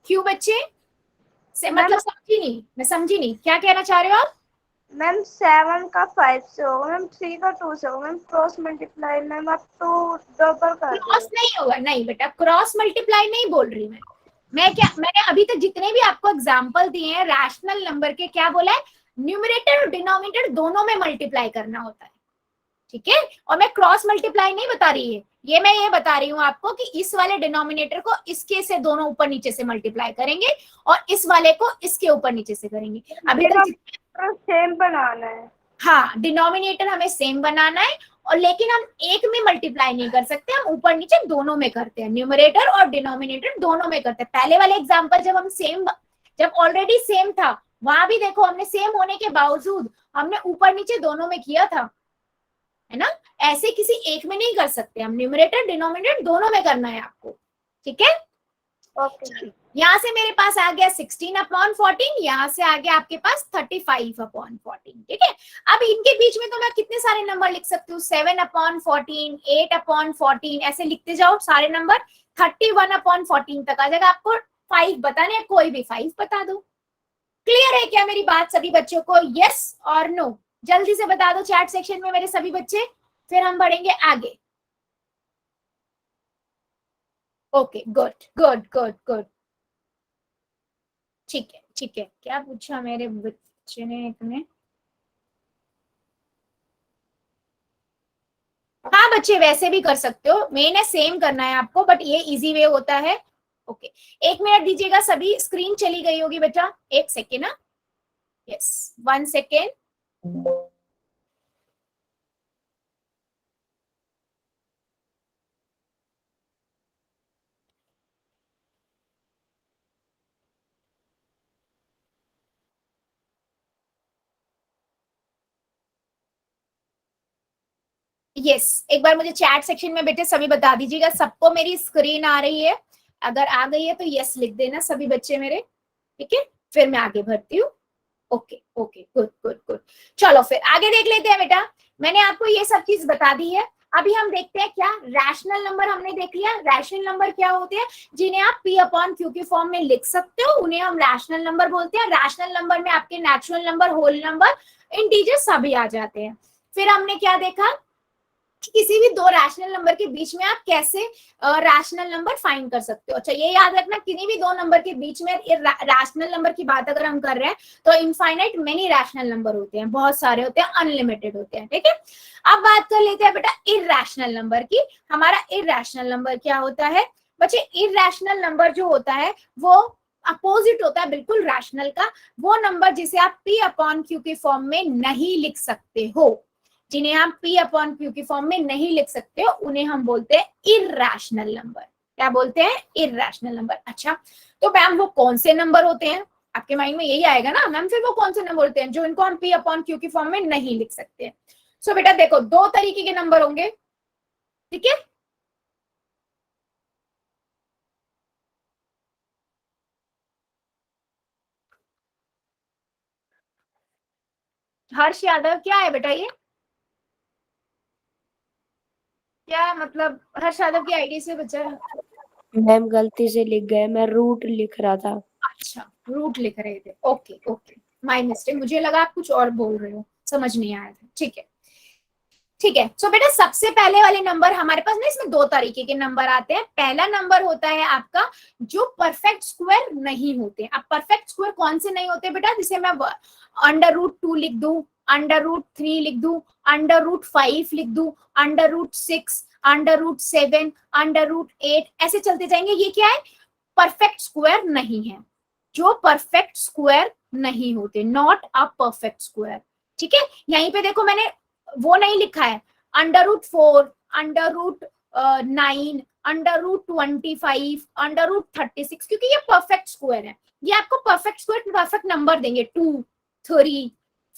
[SPEAKER 1] क्यों बच्चे से मतलब समझी नहीं, मैं समझी नहीं, क्या कहना चाह रहे हो आप?
[SPEAKER 3] मैम 7 का 5 से होगा मैम, 3 का 2 से होगा मैम, क्रॉस मल्टीप्लाई मैम आप तो डबल कर रहे
[SPEAKER 1] क्रॉस
[SPEAKER 3] हो।
[SPEAKER 1] नहीं होगा, नहीं बेटा क्रॉस मल्टीप्लाई नहीं बोल रही मैंने अभी तक जितने भी आपको एग्जांपल दिए हैं रैशनल नंबर के, क्या बोला है, न्यूमरेटर और डिनोमिनेटर दोनों में मल्टीप्लाई करना होता है। ठीक है, और मैं क्रॉस मल्टीप्लाई नहीं बता रही है, मैं ये बता रही हूँ आपको कि इस वाले डिनोमिनेटर को इसके से दोनों ऊपर नीचे से मल्टीप्लाई करेंगे और इस वाले को इसके ऊपर नीचे से करेंगे। अभी तक
[SPEAKER 3] सेम बनाना है।
[SPEAKER 1] हाँ, डिनोमिनेटर हमें सेम बनाना है, और लेकिन हम एक में मल्टीप्लाई नहीं कर सकते, हम ऊपर नीचे दोनों में करते हैं, न्यूमरेटर और डिनोमिनेटर दोनों में करते हैं। पहले वाले एग्जांपल जब ऑलरेडी सेम था, वहां भी देखो हमने सेम होने के बावजूद हमने ऊपर नीचे दोनों में किया था, है ना। ऐसे किसी एक में नहीं कर सकते हम, न्यूमरेटर डिनोमिनेटर दोनों में करना है आपको। ठीक है,
[SPEAKER 3] ओके।
[SPEAKER 1] यहाँ से मेरे पास आ गया 16/14, यहाँ से आ गया आपके पास 35/14। ठीक है, अब इनके बीच में तो मैं कितने सारे नंबर लिख सकती हूँ, 7/14, 8/14, ऐसे लिखते जाओ सारे नंबर, 31/14 तक आ जाएगा। आपको 5 बताने हैं, कोई भी 5 बता दो। क्लियर है क्या मेरी बात सभी बच्चों को? यस और नो जल्दी से बता दो चैट सेक्शन में मेरे सभी बच्चे, फिर हम बढ़ेंगे आगे। Okay, good good good good, ठीक है ठीक है। क्या पूछा मेरे बच्चे ने एक ने? हाँ बच्चे वैसे भी कर सकते हो, मेन है सेम करना है आपको, बट ये इजी वे होता है। ओके, 1 मिनट दीजिएगा सभी, स्क्रीन चली गई होगी बेटा, 1 सेकेंड ना, यस 1 सेकेंड। यस, एक बार मुझे चैट सेक्शन में बेटे सभी बता दीजिएगा, सबको मेरी स्क्रीन आ रही है? अगर आ गई है तो यस लिख देना सभी बच्चे मेरे। ठीक है, फिर मैं आगे बढ़ती हूँ। Okay okay, good good good. चलो फिर आगे देख लेते हैं बेटा, मैंने आपको ये सब चीज बता दी है। अभी हम देखते हैं क्या रैशनल नंबर हमने देख लिया। रैशनल नंबर क्या होते हैं, जिन्हें आप P/Q के फॉर्म में लिख सकते हो, उन्हें हम रैशनल नंबर बोलते हैं। रैशनल नंबर में आपके natural number, whole number, integer सभी आ जाते हैं। फिर हमने क्या देखा, किसी भी दो रैशनल नंबर के बीच में आप कैसे रैशनल नंबर फाइंड कर सकते हो। अच्छा ये याद रखना, किसी भी दो नंबर के बीच में रैशनल नंबर की बात अगर हम कर रहे हैं तो इनफाइनाइट मेनी रैशनल नंबर होते हैं, बहुत सारे होते हैं, अनलिमिटेड होते हैं। ठीक है, अब बात कर लेते हैं बेटा इरैशनल नंबर की। हमारा इरैशनल नंबर क्या होता है बच्चे? इरैशनल नंबर जो होता है वो अपोजिट होता है बिल्कुल रैशनल का, वो नंबर जिसे आप P/Q के फॉर्म में नहीं लिख सकते हो, जिन्हें हम P/Q की फॉर्म में नहीं लिख सकते हो, उन्हें हम बोलते हैं इरैशनल नंबर। क्या बोलते हैं? Irrational number. अच्छा तो मैम वो कौन से नंबर होते हैं? आपके माइंड में यही आएगा ना मैम, फिर वो कौन से नंबर होते हैं जो इनको हम P/Q की फॉर्म में नहीं लिख सकते? सो बेटा देखो, दो तरीके के नंबर होंगे। ठीक है, हर्ष यादव क्या है बेटा ये? क्या मतलब हर्ष यादव की आईडी से बच्चा?
[SPEAKER 4] मैम गलती से लिख गए, मैं रूट लिख रहा था।
[SPEAKER 1] अच्छा रूट लिख रहे थे, ओके ओके, माय मिस्टेक, मुझे लगा आप कुछ और बोल रहे हो, समझ नहीं आया था। ठीक है ठीक है। सो बेटा सबसे पहले वाले नंबर हमारे पास ना, इसमें दो तरीके के नंबर आते हैं। पहला नंबर होता है आपका जो परफेक्ट स्क्वायर नहीं होते। अब परफेक्ट स्क्वायर कौन से नहीं होते बेटा? जिसे मैं √2 लिख दूं, √3 लिख दूं, √5 लिख दूं, √6, √7, √8, ऐसे चलते जाएंगे। ये क्या है? परफेक्ट स्क्वायर नहीं है, जो परफेक्ट स्क्वायर नहीं होते, नॉट अ परफेक्ट स्क्वायर। ठीक है, यहीं पे देखो मैंने वो नहीं लिखा है √4, √9, √25, √36, क्योंकि ये परफेक्ट स्क्वायर है। ये आपको परफेक्ट स्क्वायर परफेक्ट नंबर देंगे, 2, 3,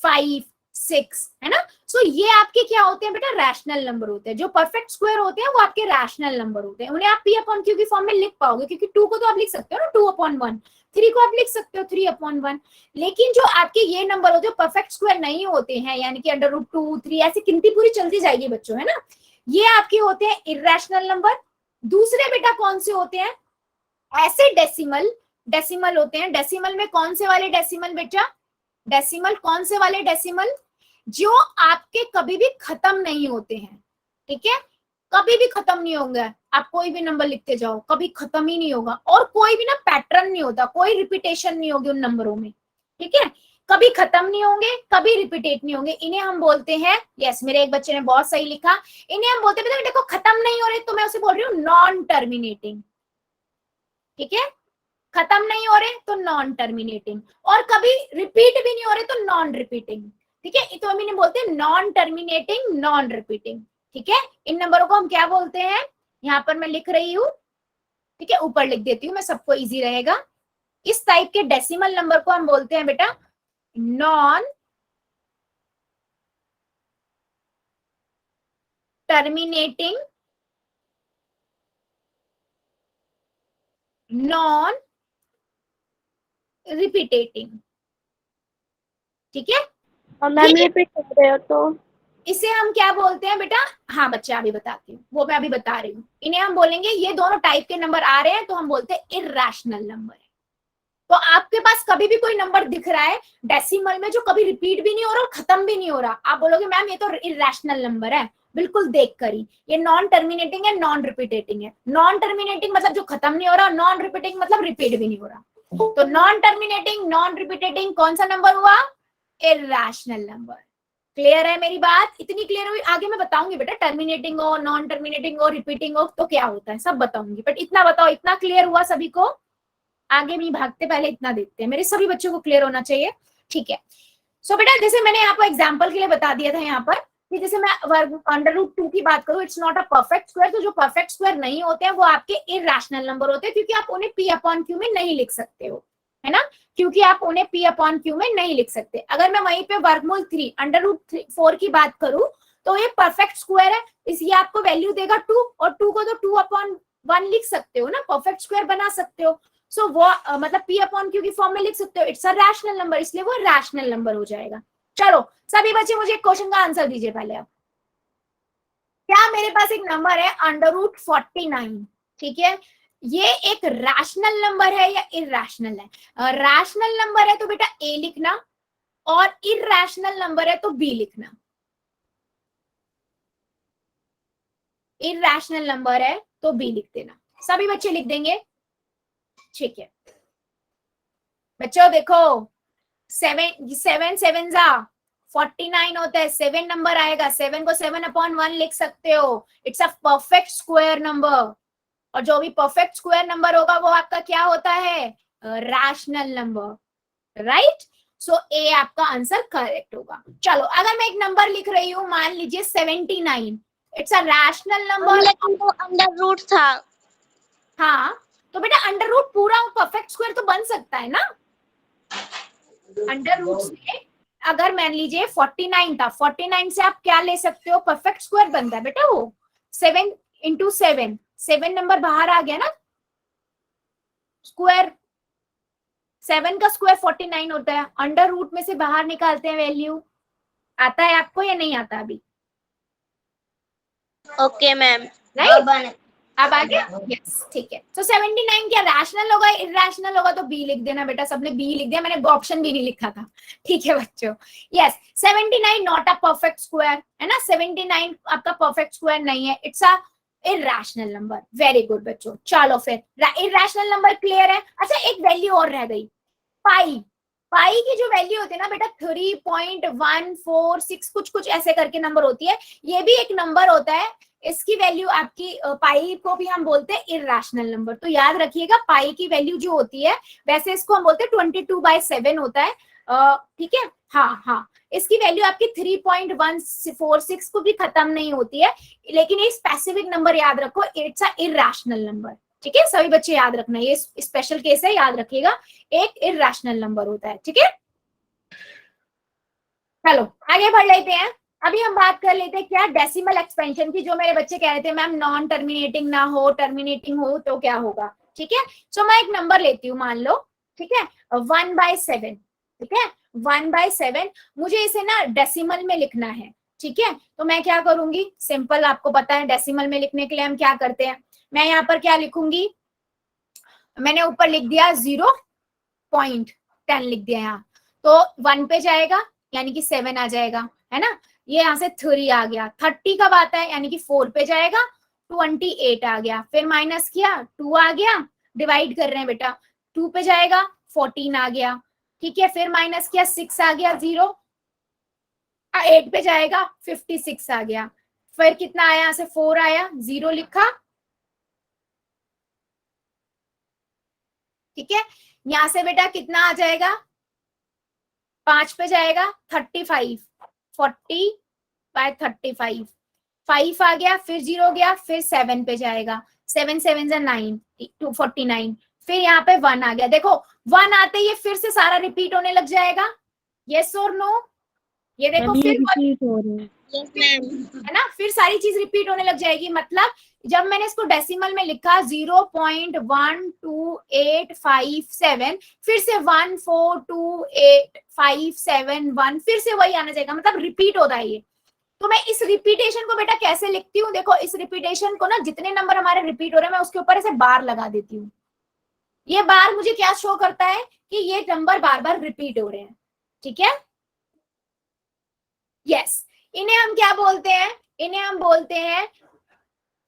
[SPEAKER 1] 5, 6, है ना। सो ये आपके क्या होते हैं बेटा, रैशनल नंबर होते हैं। जो परफेक्ट स्क्वायर होते हैं वो आपके रैशनल नंबर होते हैं। उन्हें आप p अपॉन q की फॉर्म में लिख पाओगे, क्योंकि 2 को तो आप लिख सकते हो ना 2/1, 3 को आप लिख सकते हो 3/1। लेकिन जो आपके ये नंबर होते हैं परफेक्ट स्क्वायर नहीं होते हैं, यानी कि √2, 3 ऐसी गिनती पूरी चलती जाएगी बच्चों, है ना। ये आपके होते हैं इर्रेशनल नंबर। दूसरे बेटा कौन से होते हैं, ऐसे डेसिमल होते हैं। डेसिमल में कौन से वाले डेसिमल बेटा, डेसिमल कौन से वाले डेसिमल, जो आपके कभी भी खत्म नहीं होते हैं, ठीक है, कभी भी खत्म नहीं होंगे। आप कोई भी नंबर लिखते जाओ कभी खत्म ही नहीं होगा, और कोई भी ना पैटर्न नहीं होता, कोई रिपीटेशन नहीं होगी उन नंबरों में, ठीक है, कभी खत्म नहीं होंगे, कभी रिपीटेट नहीं होंगे। इन्हें हम बोलते हैं, यस मेरे एक बच्चे ने बहुत सही लिखा, इन्हें हम बोलते हैं देखो खत्म नहीं हो रहे तो मैं उसे बोल रही हूँ नॉन टर्मिनेटिंग, ठीक है, खत्म नहीं हो रहे तो नॉन टर्मिनेटिंग, और कभी रिपीट भी नहीं हो रहे तो नॉन रिपीटिंग, ठीक है, तो हम इन्हें बोलते हैं नॉन टर्मिनेटिंग, नॉन रिपीटिंग, ठीक है। इन नंबरों को हम क्या बोलते हैं, यहाँ पर मैं लिख रही हूँ, ठीक है, ऊपर लिख देती हूँ मैं, सबको इजी रहेगा। इस टाइप के डेसिमल नंबर को हम बोलते हैं बेटा नॉन टर्मिनेटिंग, नॉन रिपीटेटिंग, ठीक है।
[SPEAKER 2] और मैम रिपीट कर रहे हो तो
[SPEAKER 1] इसे हम क्या बोलते हैं बेटा, हाँ बच्चा अभी बताती हूँ, वो मैं अभी बता रही हूँ। इन्हें हम बोलेंगे, ये दोनों टाइप के नंबर आ रहे हैं तो हम बोलते हैं इर्रेशनल नंबर है। तो आपके पास कभी भी कोई नंबर दिख रहा है डेसिमल में जो कभी रिपीट भी नहीं हो रहा और खत्म भी नहीं हो रहा, आप बोलोगे मैम ये तो इर्रेशनल नंबर है, बिल्कुल देख कर ही, ये नॉन टर्मिनेटिंग है, नॉन रिपीटेटिंग है। नॉन टर्मिनेटिंग मतलब जो खत्म नहीं हो रहा, नॉन रिपीटिंग मतलब रिपीट भी नहीं हो रहा। तो नॉन टर्मिनेटिंग, नॉन रिपीटेटिंग कौन सा नंबर हुआ, इर्रेशनल नंबर। क्लियर है मेरी बात, इतनी क्लियर हुई। आगे मैं बताऊंगी बेटा टर्मिनेटिंग हो, नॉन टर्मिनेटिंग हो, रिपीटिंग हो तो क्या होता है, सब बताऊंगी, बट इतना बताओ, इतना क्लियर हुआ सभी को। आगे नहीं भागते, पहले इतना देखते हैं, मेरे सभी बच्चों को क्लियर होना चाहिए, ठीक है। सो बेटा जैसे मैंने यहाँ पर एग्जाम्पल के लिए बता दिया था यहाँ पर कि जैसे मैं √2 की बात करूं, it's not a perfect square. तो जो परफेक्ट स्क्वायर नहीं होते हैं वो आपके इर्रेशनल नंबर होते हैं, क्योंकि आप उन्हें p अपॉन q में नहीं लिख सकते हो, है ना, क्योंकि आप उन्हें p अपॉन q में नहीं लिख सकते। अगर मैं वहीं पे वर्गमूल 3 √4 की बात करूं तो ये परफेक्ट स्क्वायर है, इसलिए आपको वैल्यू देगा 2, और 2 को तो 2/1 लिख सकते हो ना, परफेक्ट स्क्वायर बना सकते हो। सो वो मतलब p अपॉन q की फॉर्म में लिख सकते हो, इट्स अ रैशनल नंबर, इसलिए वो रैशनल नंबर हो जाएगा। चलो सभी बच्चे मुझे एक क्वेश्चन का आंसर दीजिए पहले। अब क्या मेरे पास एक नंबर है √49, ठीक है, ये एक रैशनल नंबर है या इरैशनल है। रैशनल नंबर है तो बेटा a लिखना, और इरैशनल नंबर है तो b लिखना। इरैशनल नंबर है तो b लिख देना, सभी बच्चे लिख देंगे, ठीक है। बच्चों देखो 7 7 49 होता है, 7 नंबर आएगा, 7 को 7/1 लिख सकते हो, it's a perfect square number. और जो भी परफेक्ट स्क्वायर नंबर होगा वो आपका क्या होता है, रैशनल नंबर, राइट। सो ए आपका आंसर करेक्ट होगा। चलो अगर मैं एक नंबर लिख रही हूँ, मान लीजिए 79, इट्स अ रैशनल नंबर,
[SPEAKER 2] लेकिन वो अंडर रूट था।
[SPEAKER 1] हाँ तो बेटा अंडर रूट पूरा परफेक्ट स्क्वायर तो बन सकता है ना, अंडर रूट से अगर मान लीजिए 49 था, 49 से आप क्या ले सकते हो, परफेक्ट स्क्वायर बनता है बेटा वो, 7 × 7, 7 नंबर बाहर आ गया ना, स्क्वायर 7 का स्क्वायर 49 होता है, अंडर रूट में से बाहर निकालते हैं वैल्यू, आता है आपको या नहीं आता अभी,
[SPEAKER 2] ओके मैम,
[SPEAKER 1] राइट, अब आ गया, यस ठीक है। तो 79 क्या रैशनल होगा, इरैशनल होगा तो बी लिख देना बेटा, सबने बी लिख दिया, मैंने ऑप्शन भी नहीं लिखा था, ठीक है बच्चों। Yes 79 not a perfect square, है ना, 79 आपका परफेक्ट स्क्वायर नहीं है, it's a irrational number. Very good बच्चों, चलो फिर इरैशनल नंबर क्लियर है। अच्छा एक वैल्यू और रह गई, पाई। पाई की जो वैल्यू होती है ना बेटा 3.146 कुछ ऐसे करके नंबर होती है, ये भी एक नंबर होता है, इसकी वैल्यू आपकी पाई को भी हम बोलते हैं इरैशनल नंबर। तो याद रखिएगा पाई की वैल्यू जो होती है, वैसे इसको हम बोलते हैं 22/7 होता है, ठीक है, हाँ इसकी वैल्यू आपकी 3.146 को भी खत्म नहीं होती है, लेकिन ये स्पेसिफिक नंबर याद रखो, इट्स अ इरैशनल नंबर, ठीक है, सभी बच्चे याद रखना, ये स्पेशल केस है, याद रखिएगा, एक इरैशनल नंबर होता है, ठीक है। चलो आगे बढ़ लेते हैं। अभी हम बात कर लेते हैं क्या डेसिमल एक्सपेंशन की। जो मेरे बच्चे कह रहे थे मैम नॉन टर्मिनेटिंग ना हो, टर्मिनेटिंग हो तो क्या होगा। ठीक है, सो मैं एक नंबर लेती हूँ, मान लो, ठीक है, 1/7। ठीक है, 1/7 मुझे इसे ना डेसिमल में लिखना है। ठीक है, तो मैं क्या करूंगी, सिंपल, आपको पता है डेसिमल में लिखने के लिए हम क्या करते हैं। मैं यहाँ पर क्या लिखूंगी, मैंने ऊपर लिख दिया 0.10 लिख दिया यहाँ, तो 1 पे जाएगा यानी कि 7 आ जाएगा, है ना। ये यहाँ से 3 आ गया, 30 कब आता है यानी कि 4 पे जाएगा, 28 आ गया, फिर माइनस किया 2 आ गया, डिवाइड कर रहे हैं बेटा, 2 पे जाएगा 14 आ गया। ठीक है, फिर माइनस किया 6 आ गया, 0, 8 पे जाएगा 56 आ गया, फिर कितना आया, यहाँ से 4 आया, 0 लिखा। ठीक है, यहां से बेटा कितना आ जाएगा, 5 पे जाएगा 35, 40/35, 5 आ गया, फिर 0 गया, फिर 7 पे जाएगा, 7 7 9, 249, फिर यहाँ पे 1 आ गया। देखो 1 आते ही फिर से सारा रिपीट होने लग जाएगा, यस और नो। ये देखो
[SPEAKER 4] मैम ये
[SPEAKER 1] फिर
[SPEAKER 4] रिपीट हो रहे हैं।
[SPEAKER 2] Yes ma'am.
[SPEAKER 1] है ना, फिर सारी चीज रिपीट होने लग जाएगी। मतलब जब मैंने इसको डेसिमल में लिखा 0.12857, फिर से 1428571, फिर से वही आना चाहिए, मतलब रिपीट होता है ये। तो मैं इस रिपीटेशन को बेटा कैसे लिखती हूँ, देखो इस रिपीटेशन को ना, जितने नंबर हमारे रिपीट हो रहे हैं मैं उसके ऊपर ऐसे बार लगा देती हूँ। ये बार मुझे क्या शो करता है कि ये नंबर बार बार रिपीट हो रहे हैं। ठीक है, यस, इन्हें हम क्या बोलते हैं, इन्हें हम बोलते हैं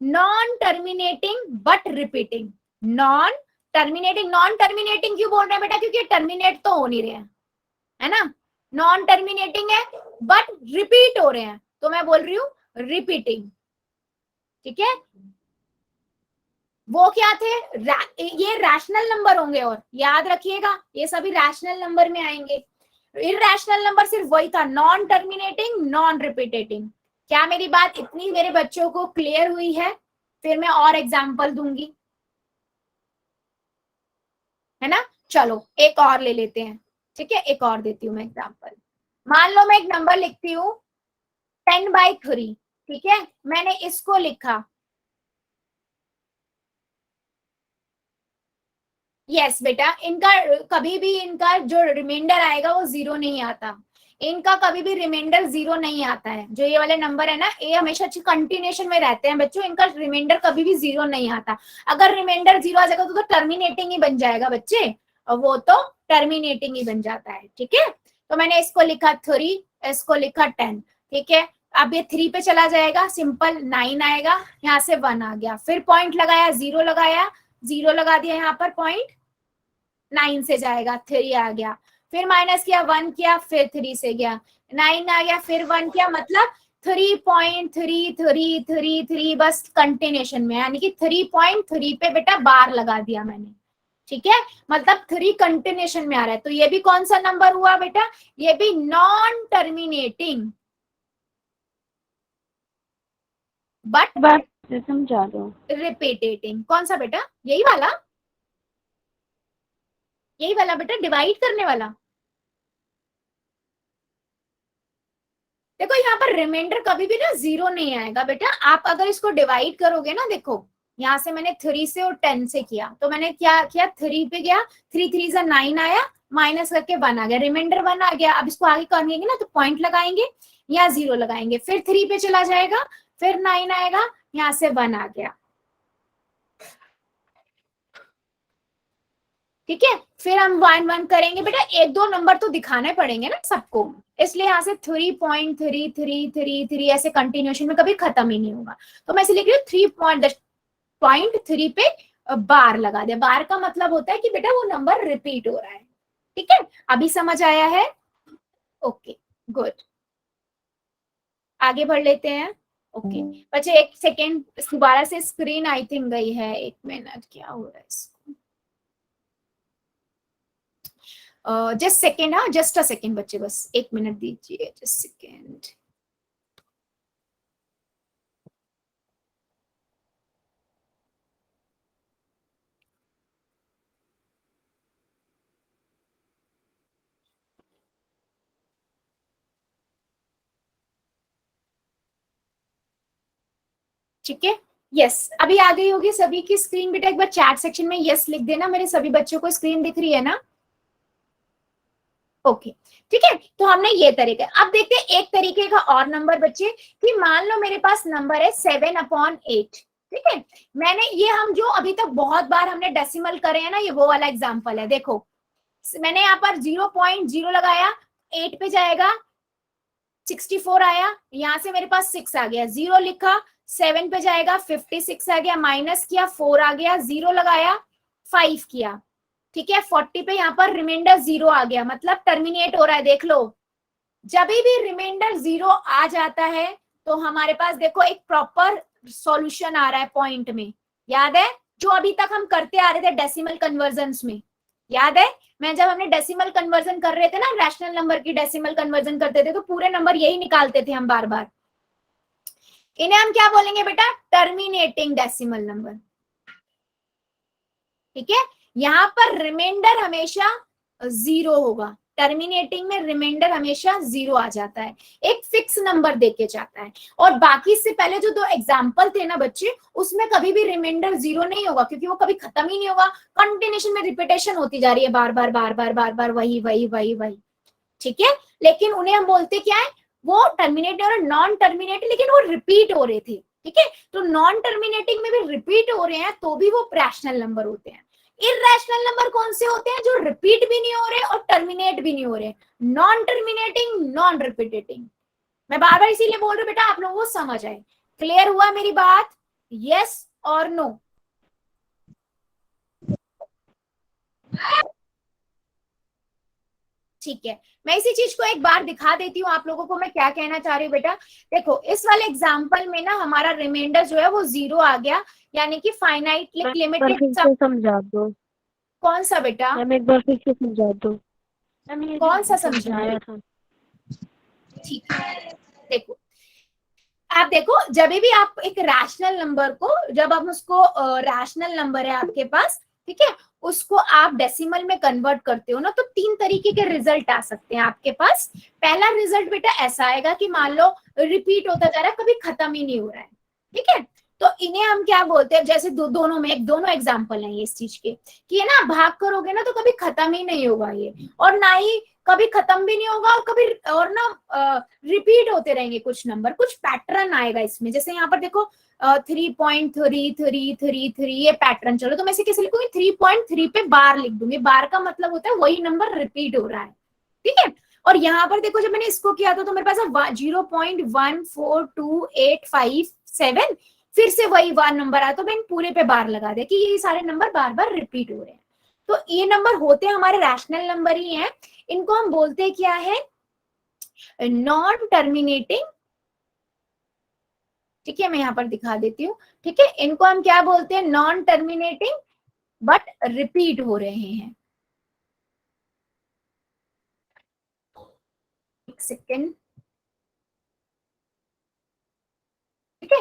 [SPEAKER 1] non terminating but repeating. Non terminating, non terminating क्यों बोल रहे हैं बेटा, क्योंकि टर्मिनेट तो हो नहीं रहे हैं, है ना। नॉन टर्मिनेटिंग है बट रिपीट हो रहे हैं, तो मैं बोल रही हूँ रिपीटिंग। ठीक है, वो क्या थे, ये रैशनल नंबर होंगे, और याद रखिएगा ये सभी रैशनल नंबर में आएंगे। इरैशनल नंबर सिर्फ वही था, नॉन टर्मिनेटिंग नॉन रिपीटेटिंग। क्या मेरी बात इतनी मेरे बच्चों को क्लियर हुई है, फिर मैं और एग्जांपल दूंगी, है ना। चलो एक और ले लेते हैं। ठीक है, एक और देती हूँ मैं एग्जांपल। मान लो मैं एक नंबर लिखती हूँ 10/3। ठीक है, मैंने इसको लिखा, यस बेटा, इनका कभी भी इनका जो रिमाइंडर आएगा वो 0 नहीं आता, इनका कभी भी रिमाइंडर 0 नहीं आता है। जो ये वाले नंबर है ना, ये हमेशा अच्छी कंटिन्यूएशन में रहते हैं बच्चों, इनका रिमाइंडर कभी भी 0 नहीं आता। अगर रिमाइंडर 0 आ जाएगा तो टर्मिनेटिंग ही बन जाएगा बच्चे, और वो तो टर्मिनेटिंग ही बन जाता है। ठीक है, तो मैंने इसको लिखा 3, इसको लिखा 10। ठीक है, अब ये 3 पे चला जाएगा, सिंपल 9 आएगा, यहाँ से 1 आ गया, फिर पॉइंट लगाया, 0 लगाया, 0 लगा दिया यहाँ पर, पॉइंट 9 से जाएगा, 3 आ गया, फिर माइनस किया, 1 किया, फिर 3 से गया, 9 आ गया, फिर 1 किया, मतलब 3.3333, बस कंटिन्यूशन में, यानी कि 3.3 पे बेटा बार लगा दिया मैंने। ठीक है, मतलब 3 कंटिन्यूशन में आ रहा है, तो ये भी कौन सा नंबर हुआ बेटा, ये भी नॉन टर्मिनेटिंग बट
[SPEAKER 4] बात से समझा दो।
[SPEAKER 1] रिपीटेटिंग। कौन सा बेटा, यही वाला, यही वाला बेटा, डिवाइड करने वाला। देखो यहाँ पर रिमाइंडर कभी भी ना 0 नहीं आएगा बेटा, आप अगर इसको डिवाइड करोगे ना, देखो यहाँ से मैंने 3 से और 10 से किया, तो मैंने क्या किया, 3 पे गया, 3 3 से 9 आया, माइनस करके 1 आ गया, रिमाइंडर 1 आ गया। अब इसको आगे करेंगे ना तो पॉइंट लगाएंगे या 0 लगाएंगे, फिर 3 पे चला जाएगा, फिर 9 आएगा, यहाँ से 1 आ गया। ठीक है, फिर हम 1 1 करेंगे बेटा, एक दो नंबर तो दिखाने पड़ेंगे ना सबको, इसलिए यहाँ से 3.3333 ऐसे कंटिन्यूशन में कभी खत्म ही नहीं होगा, तो मैं इसे लिख रही हूँ 3.3 पे बार लगा दिया। बार का मतलब होता है कि बेटा वो नंबर रिपीट हो रहा है। ठीक है, अभी समझ आया है, ओके गुड, आगे बढ़ लेते हैं। ओके बच्चे, एक सेकेंड, दोबारा से स्क्रीन आई थिंक गई है, 1 मिनट, क्या हो रहा है इसको, जस्ट सेकेंड, हाँ जस्ट अ सेकेंड बच्चे, बस 1 मिनट दीजिए, जस्ट सेकेंड। ठीक है, यस अभी आ गई होगी सभी की स्क्रीन। बेटा एक बार चैट सेक्शन में यस लिख देना, मेरे सभी बच्चों को स्क्रीन दिख रही है ना? ओके ठीक है, तो हमने ये तरीके। अब देखते हैं एक तरीके का और नंबर बच्चे, कि मान लो मेरे पास नंबर है 7/8। ठीक है, मैंने ये हम जो अभी तक बहुत बार हमने डेसिमल करे हैं ना, ये वो वाला एग्जांपल है। देखो मैंने यहाँ पर 0.0 लगाया, 8 पे जाएगा 64 आया, यहाँ से मेरे पास 6 आ गया, 0 लिखा, 7 पे जाएगा 56 आ गया, माइनस किया 4 आ गया, 0 लगाया 5 किया। ठीक है, 40 पे यहाँ पर रिमाइंडर 0 आ गया, मतलब टर्मिनेट हो रहा है। देख लो जब भी रिमाइंडर 0 आ जाता है तो हमारे पास देखो एक प्रॉपर सॉल्यूशन आ रहा है पॉइंट में। याद है जो अभी तक हम करते आ रहे थे डेसिमल कन्वर्जन्स में? याद है मैं जब हमने डेसिमल कन्वर्जन कर रहे थे ना, रैशनल नंबर की डेसिमल कन्वर्जन करते थे, तो पूरे नंबर यही निकालते थे हम बार बार। इन्हें हम क्या बोलेंगे बेटा? Terminating decimal number. ठीक है, यहाँ पर रिमाइंडर हमेशा 0 होगा, टर्मिनेटिंग में रिमाइंडर हमेशा 0 आ जाता है, एक फिक्स नंबर देके जाता है। और बाकी इससे पहले जो 2 एग्जाम्पल थे ना बच्चे, उसमें कभी भी रिमाइंडर 0 नहीं होगा, क्योंकि वो कभी खत्म ही नहीं होगा, कंटिन्यूशन में रिपीटेशन होती जा रही है, बार बार बार बार बार बार वही वही वही वही। ठीक है, लेकिन उन्हें हम बोलते क्या है? वो टर्मिनेट और नॉन टर्मिनेट, लेकिन वो रिपीट हो रहे थे। ठीक है, तो नॉन टर्मिनेटिंग में भी रिपीट हो रहे हैं तो भी वो रैशनल नंबर होते हैं। इरैशनल नंबर कौन से होते हैं? जो रिपीट भी नहीं हो रहे और टर्मिनेट भी नहीं हो रहे, नॉन टर्मिनेटिंग नॉन रिपीटेटिंग। मैं बार बार इसीलिए बोल रही हूँ बेटा, आप लोगों को समझ आए। क्लियर हुआ मेरी बात? यस और नो? ठीक है, मैं इसी चीज को एक बार दिखा देती हूँ आप लोगों को, मैं क्या कहना चाह रही हूँ बेटा। देखो इस वाले एग्जाम्पल में ना हमारा रिमाइंडर जो है वो 0 आ गया, यानी कि फाइनाइटली लिमिटेड।
[SPEAKER 4] फिर से समझा दो
[SPEAKER 1] कौन सा बेटा?
[SPEAKER 4] मैम, एक बार फिर से समझा दो मैम, ये
[SPEAKER 1] कौन सा
[SPEAKER 4] जो
[SPEAKER 1] समझाया?
[SPEAKER 4] समझाया था।
[SPEAKER 1] ठीक है, देखो आप देखो जब भी आप एक रैशनल नंबर को, जब आप उसको रैशनल नंबर है आपके पास, ठीक है, उसको आप डेसिमल में कन्वर्ट करते हो ना, तो 3 तरीके के रिजल्ट आ सकते हैं आपके पास। पहला रिजल्ट बेटा ऐसा आएगा कि मान लो रिपीट होता जा रहा है, कभी खत्म ही नहीं हो रहा है। ठीक है, तो इन्हें हम क्या बोलते हैं? जैसे दोनों में दोनों एग्जाम्पल हैं ये इस चीज के, कि है ना भाग करोगे ना तो कभी खत्म ही नहीं होगा ये, और ना ही कभी खत्म भी नहीं होगा, और कभी और ना रिपीट होते रहेंगे कुछ नंबर, कुछ पैटर्न आएगा इसमें। जैसे यहाँ पर देखो 3.3333, ये पैटर्न। चलो तो मैं इसे कैसे लिखूंगी? 3.3 पे बार लिख दूंगी, बार का मतलब होता है वही नंबर रिपीट हो रहा है। ठीक है, और यहाँ पर देखो जब मैंने इसको किया था तो मेरे पास 0.142857, फिर से वही 1 नंबर आया, तो मैंने पूरे पे बार लगा दिया कि ये सारे नंबर बार बार रिपीट हो रहे हैं। तो ये नंबर होते हमारे रैशनल नंबर ही हैं। इनको हम बोलते क्या है? Non terminating. ठीक है, मैं यहाँ पर दिखा देती हूँ। ठीक है, इनको हम क्या बोलते हैं? नॉन टर्मिनेटिंग बट रिपीट हो रहे हैं। एक सेकेंड। ठीक है,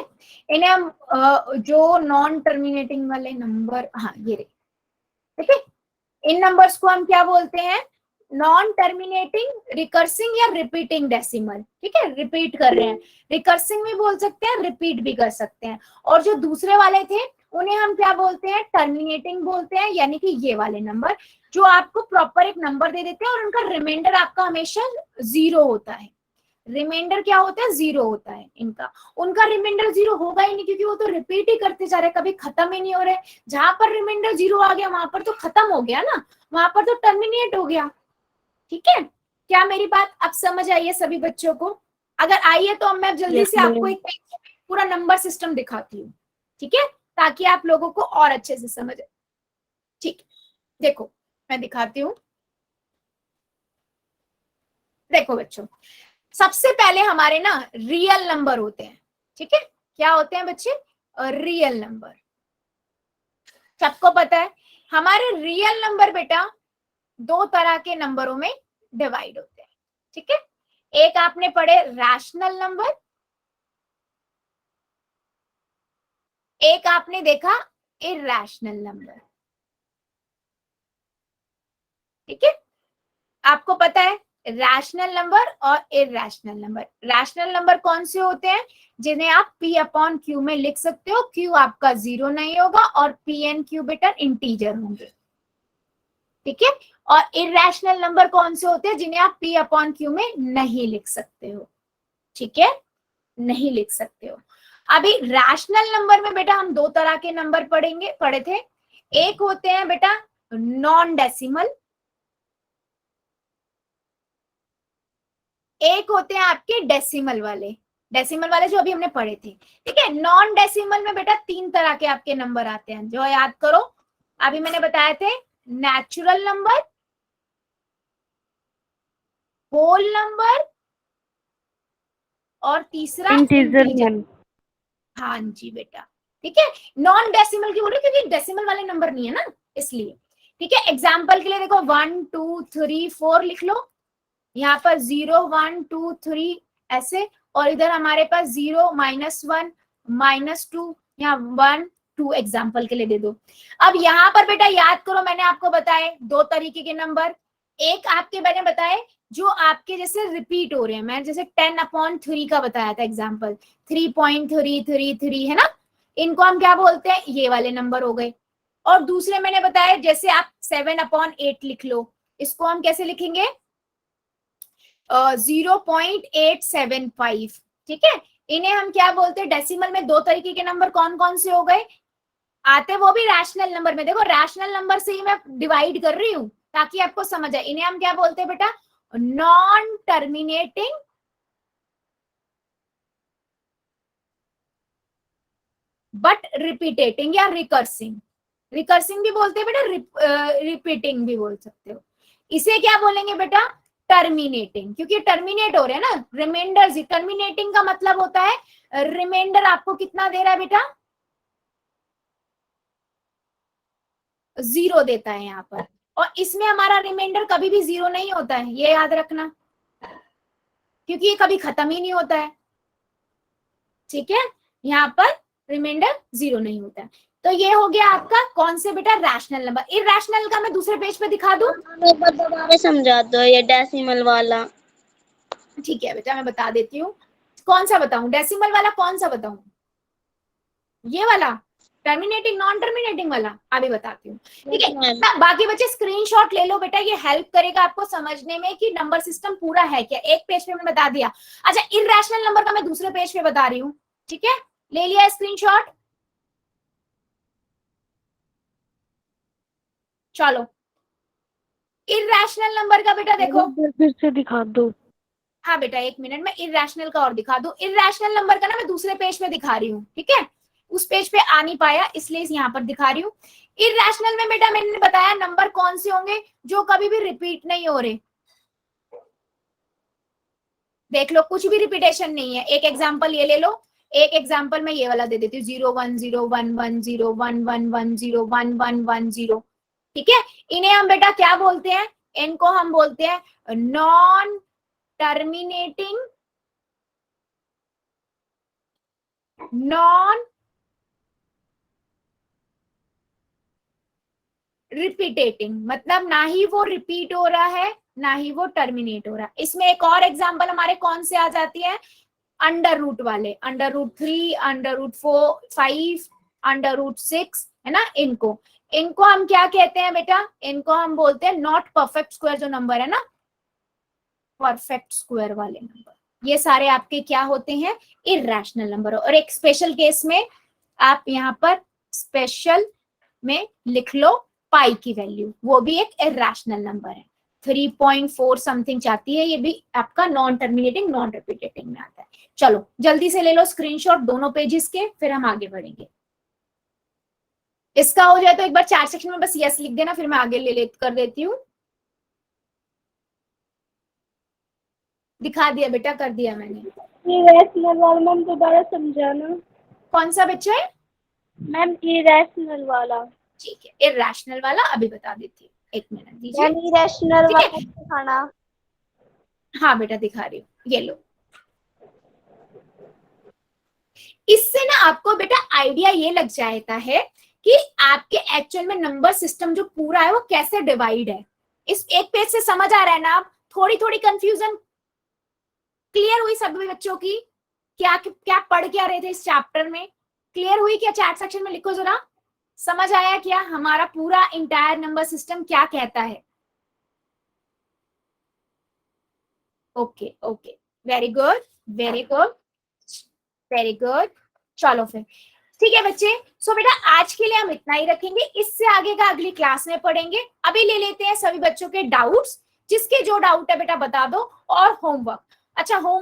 [SPEAKER 1] इन्हें हम जो नॉन टर्मिनेटिंग वाले नंबर, हाँ ये रहे। ठीक है, इन नंबर्स को हम क्या बोलते हैं? नॉन टर्मिनेटिंग, रिकर्सिंग या रिपीटिंग डेसिमल। ठीक है, रिपीट कर रहे हैं, रिकर्सिंग भी बोल सकते हैं, रिपीट भी कर सकते हैं। और जो दूसरे वाले थे उन्हें हम क्या बोलते हैं? टर्मिनेटिंग बोलते हैं, यानी कि ये वाले नंबर जो आपको प्रॉपर एक नंबर दे देते हैं और उनका रिमाइंडर आपका हमेशा 0 होता है। रिमाइंडर क्या होता है? 0 होता है इनका। उनका रिमाइंडर 0 होगा ही नहीं, क्योंकि वो तो रिपीट ही करते जा रहे हैं, कभी खत्म ही नहीं हो रहे। जहां पर रिमाइंडर 0 आ गया वहां पर तो खत्म हो गया ना, वहां पर तो टर्मिनेट हो गया। ठीक है, क्या मेरी बात अब समझ आई है सभी बच्चों को? अगर आई है तो अब मैं जल्दी से आपको एक पूरा नंबर सिस्टम दिखाती हूँ। ठीक है, ताकि आप लोगों को और अच्छे से समझ आए। ठीक है, देखो मैं दिखाती हूँ। देखो बच्चों, सबसे पहले हमारे ना रियल नंबर होते हैं। ठीक है, क्या होते हैं बच्चे? Real number. सबको पता है हमारे रियल नंबर बेटा 2 तरह के नंबरों में डिवाइड होते हैं। ठीक है, एक आपने पढ़े रैशनल नंबर, एक आपने देखा इरैशनल नंबर। ठीक है, आपको पता है रैशनल नंबर और इरैशनल नंबर। रैशनल नंबर कौन से होते हैं? जिन्हें आप p अपॉन क्यू में लिख सकते हो, क्यू आपका 0 नहीं होगा और p एंड क्यू बेटा इंटीजर होंगे, ठीक है। और इरैशनल नंबर कौन से होते हैं? जिन्हें आप p अपॉन क्यू में नहीं लिख सकते हो, ठीक है, नहीं लिख सकते हो। अभी रैशनल नंबर में बेटा हम दो तरह के नंबर पढ़े थे। एक होते हैं बेटा नॉन डेसिमल, एक होते हैं आपके डेसिमल वाले जो अभी हमने पढ़े थे, ठीक है। नॉन डेसिमल में बेटा तीन तरह के आपके नंबर आते हैं, जो याद करो अभी मैंने बताए थे। नेचुरल नंबर, होल नंबर और तीसरा इंटीजर। हाँ जी बेटा, ठीक है। नॉन डेसिमल क्यों बोल रही हूँ? क्योंकि डेसिमल वाले नंबर नहीं है ना, इसलिए, ठीक है। एग्जाम्पल के लिए देखो 1 2 3 4 लिख लो, यहाँ पर 0 1 2 3 ऐसे, और इधर हमारे पास 0 -1 -2, यहाँ 1 2 एग्जाम्पल के लिए दे दो। अब यहाँ पर बेटा याद करो, मैंने आपको बताए दो तरीके के नंबर। एक आपके मैंने बताए जो आपके जैसे रिपीट हो रहे हैं, मैं जैसे 10/3 का बताया था एग्जाम्पल, 3.333 है ना, इनको हम क्या बोलते हैं? ये वाले नंबर हो गए। और दूसरे मैंने बताया जैसे आप 7/8 लिख लो, इसको हम कैसे लिखेंगे? 0.875, ठीक है। इन्हें हम क्या बोलते हैं? डेसिमल में दो तरीके के नंबर कौन कौन से हो गए आते, वो भी रैशनल नंबर में। देखो रैशनल नंबर से ही मैं डिवाइड कर रही हूँ ताकि आपको समझ आए। इन्हें हम क्या बोलते हैं बेटा? नॉन टर्मिनेटिंग बट रिपीटेटिंग या रिकर्सिंग। रिकर्सिंग भी बोलते हैं बेटा, रिपीटिंग भी बोल सकते हो। इसे क्या बोलेंगे बेटा? टर्मिनेटिंग, क्योंकि टर्मिनेट हो रहे हैं ना, रिमाइंडर। टर्मिनेटिंग का मतलब होता है रिमाइंडर आपको कितना दे रहा है बेटा? 0 देता है यहाँ पर, और इसमें हमारा रिमाइंडर कभी भी 0 नहीं होता है, ये याद रखना, क्योंकि ये कभी खत्म ही नहीं होता है, ठीक है। यहाँ पर रिमाइंडर 0 नहीं होता है। तो ये हो गया आपका कौन से बेटा? Rational number. इरैशनल का मैं दूसरे पेज पे दिखा दूं?
[SPEAKER 2] एक बार दोबारा समझा दो ये डेसिमल वाला।
[SPEAKER 1] ठीक है बेटा, मैं बता देती हूँ। कौन सा बताऊं? डेसिमल वाला कौन सा बताऊं? ये वाला टर्मिनेटिंग नॉन टर्मिनेटिंग वाला अभी बताती हूँ, ठीक है। बाकी बच्चे स्क्रीनशॉट ले लो बेटा, ये हेल्प करेगा आपको समझने में कि नंबर सिस्टम पूरा है क्या। एक पेज पे मैंने बता दिया। अच्छा, इरैशनल नंबर का मैं दूसरे पेज पे बता रही हूँ, ठीक है। ले लिया स्क्रीनशॉट? चलो, इरैशनल नंबर का बेटा देखो,
[SPEAKER 4] फिर से दिखा दो।
[SPEAKER 1] हाँ बेटा एक मिनट, मैं इरैशनल का और दिखा दूं। इरैशनल नंबर का ना मैं दूसरे पेज पे दिखा रही हूँ, ठीक है। उस पेज पे आ नहीं पाया इसलिए यहाँ पर दिखा रही हूँ। इरैशनल में बेटा मैंने बताया नंबर कौन से होंगे जो कभी भी रिपीट नहीं हो रहे। देख लो, कुछ भी रिपीटेशन नहीं है। एक एग्जाम्पल ये ले लो, एक एग्जाम्पल मैं ये वाला दे देती हूँ, 0 1 0 1 1 0 1 1 1 0 1 1 1 0, ठीक है। इन्हें हम बेटा क्या बोलते हैं? इनको हम बोलते हैं नॉन टर्मिनेटिंग नॉन रिपीटेटिंग, मतलब ना ही वो रिपीट हो रहा है ना ही वो टर्मिनेट हो रहा है। इसमें एक और एग्जांपल हमारे कौन से आ जाती है? अंडर रूट वाले, √3 √4 5 √6 है ना। इनको हम क्या कहते हैं बेटा? इनको हम बोलते हैं नॉट परफेक्ट स्क्वायर, जो नंबर है ना परफेक्ट स्क्वायर वाले नंबर। ये सारे आपके क्या होते हैं? Irrational number. और एक स्पेशल केस में आप यहाँ पर स्पेशल में लिख लो पाई की वैल्यू, वो भी एक इरैशनल नंबर है। 3.4 समथिंग चाहती है, ये भी आपका नॉन टर्मिनेटिंग नॉन रिपीटेटिंग में आता है। चलो जल्दी से ले लो स्क्रीनशॉट दोनों पेजेस के, फिर हम आगे बढ़ेंगे। इसका हो जाए तो एक बार चैट सेक्शन में बस यस लिख देना, फिर मैं आगे ले कर देती हूँ। दिखा दिया बेटा, कर दिया मैंने।
[SPEAKER 3] इरैशनल वाला मैम दोबारा समझाना।
[SPEAKER 1] कौन सा बच्चा है
[SPEAKER 3] मैम इरैशनल वाला?
[SPEAKER 1] ठीक है, इरैशनल वाला अभी बता देती हूँ, एक मिनट दीजिए।
[SPEAKER 3] इरैशनल
[SPEAKER 1] ठीक है।
[SPEAKER 3] वाला दिखाना।
[SPEAKER 1] हाँ बेटा दिखा रही हूँ, ये लो। इससे ना आपको बेटा आइडिया ये लग जाता है कि आपके एक्चुअल में नंबर सिस्टम जो पूरा है वो कैसे डिवाइड है। इस एक पेज से समझ आ रहा है ना आप? थोड़ी थोड़ी कंफ्यूजन क्लियर हुई सभी बच्चों की? क्या क्या पढ़ क्या रहे थे इस चैप्टर में? क्लियर हुई क्या? चैट सेक्शन में लिखो जरा, समझ आया क्या हमारा पूरा इंटायर नंबर सिस्टम क्या कहता है? Okay okay, very good very good very good. चलो फिर ठीक है बच्चे, सो बेटा आज के लिए हम इतना ही रखेंगे, इससे आगे का अगली क्लास में पढ़ेंगे। अभी ले लेते हैं सभी बच्चों के डाउट्स, जिसके जो डाउट है बेटा बता दो, और होमवर्क। अच्छा होम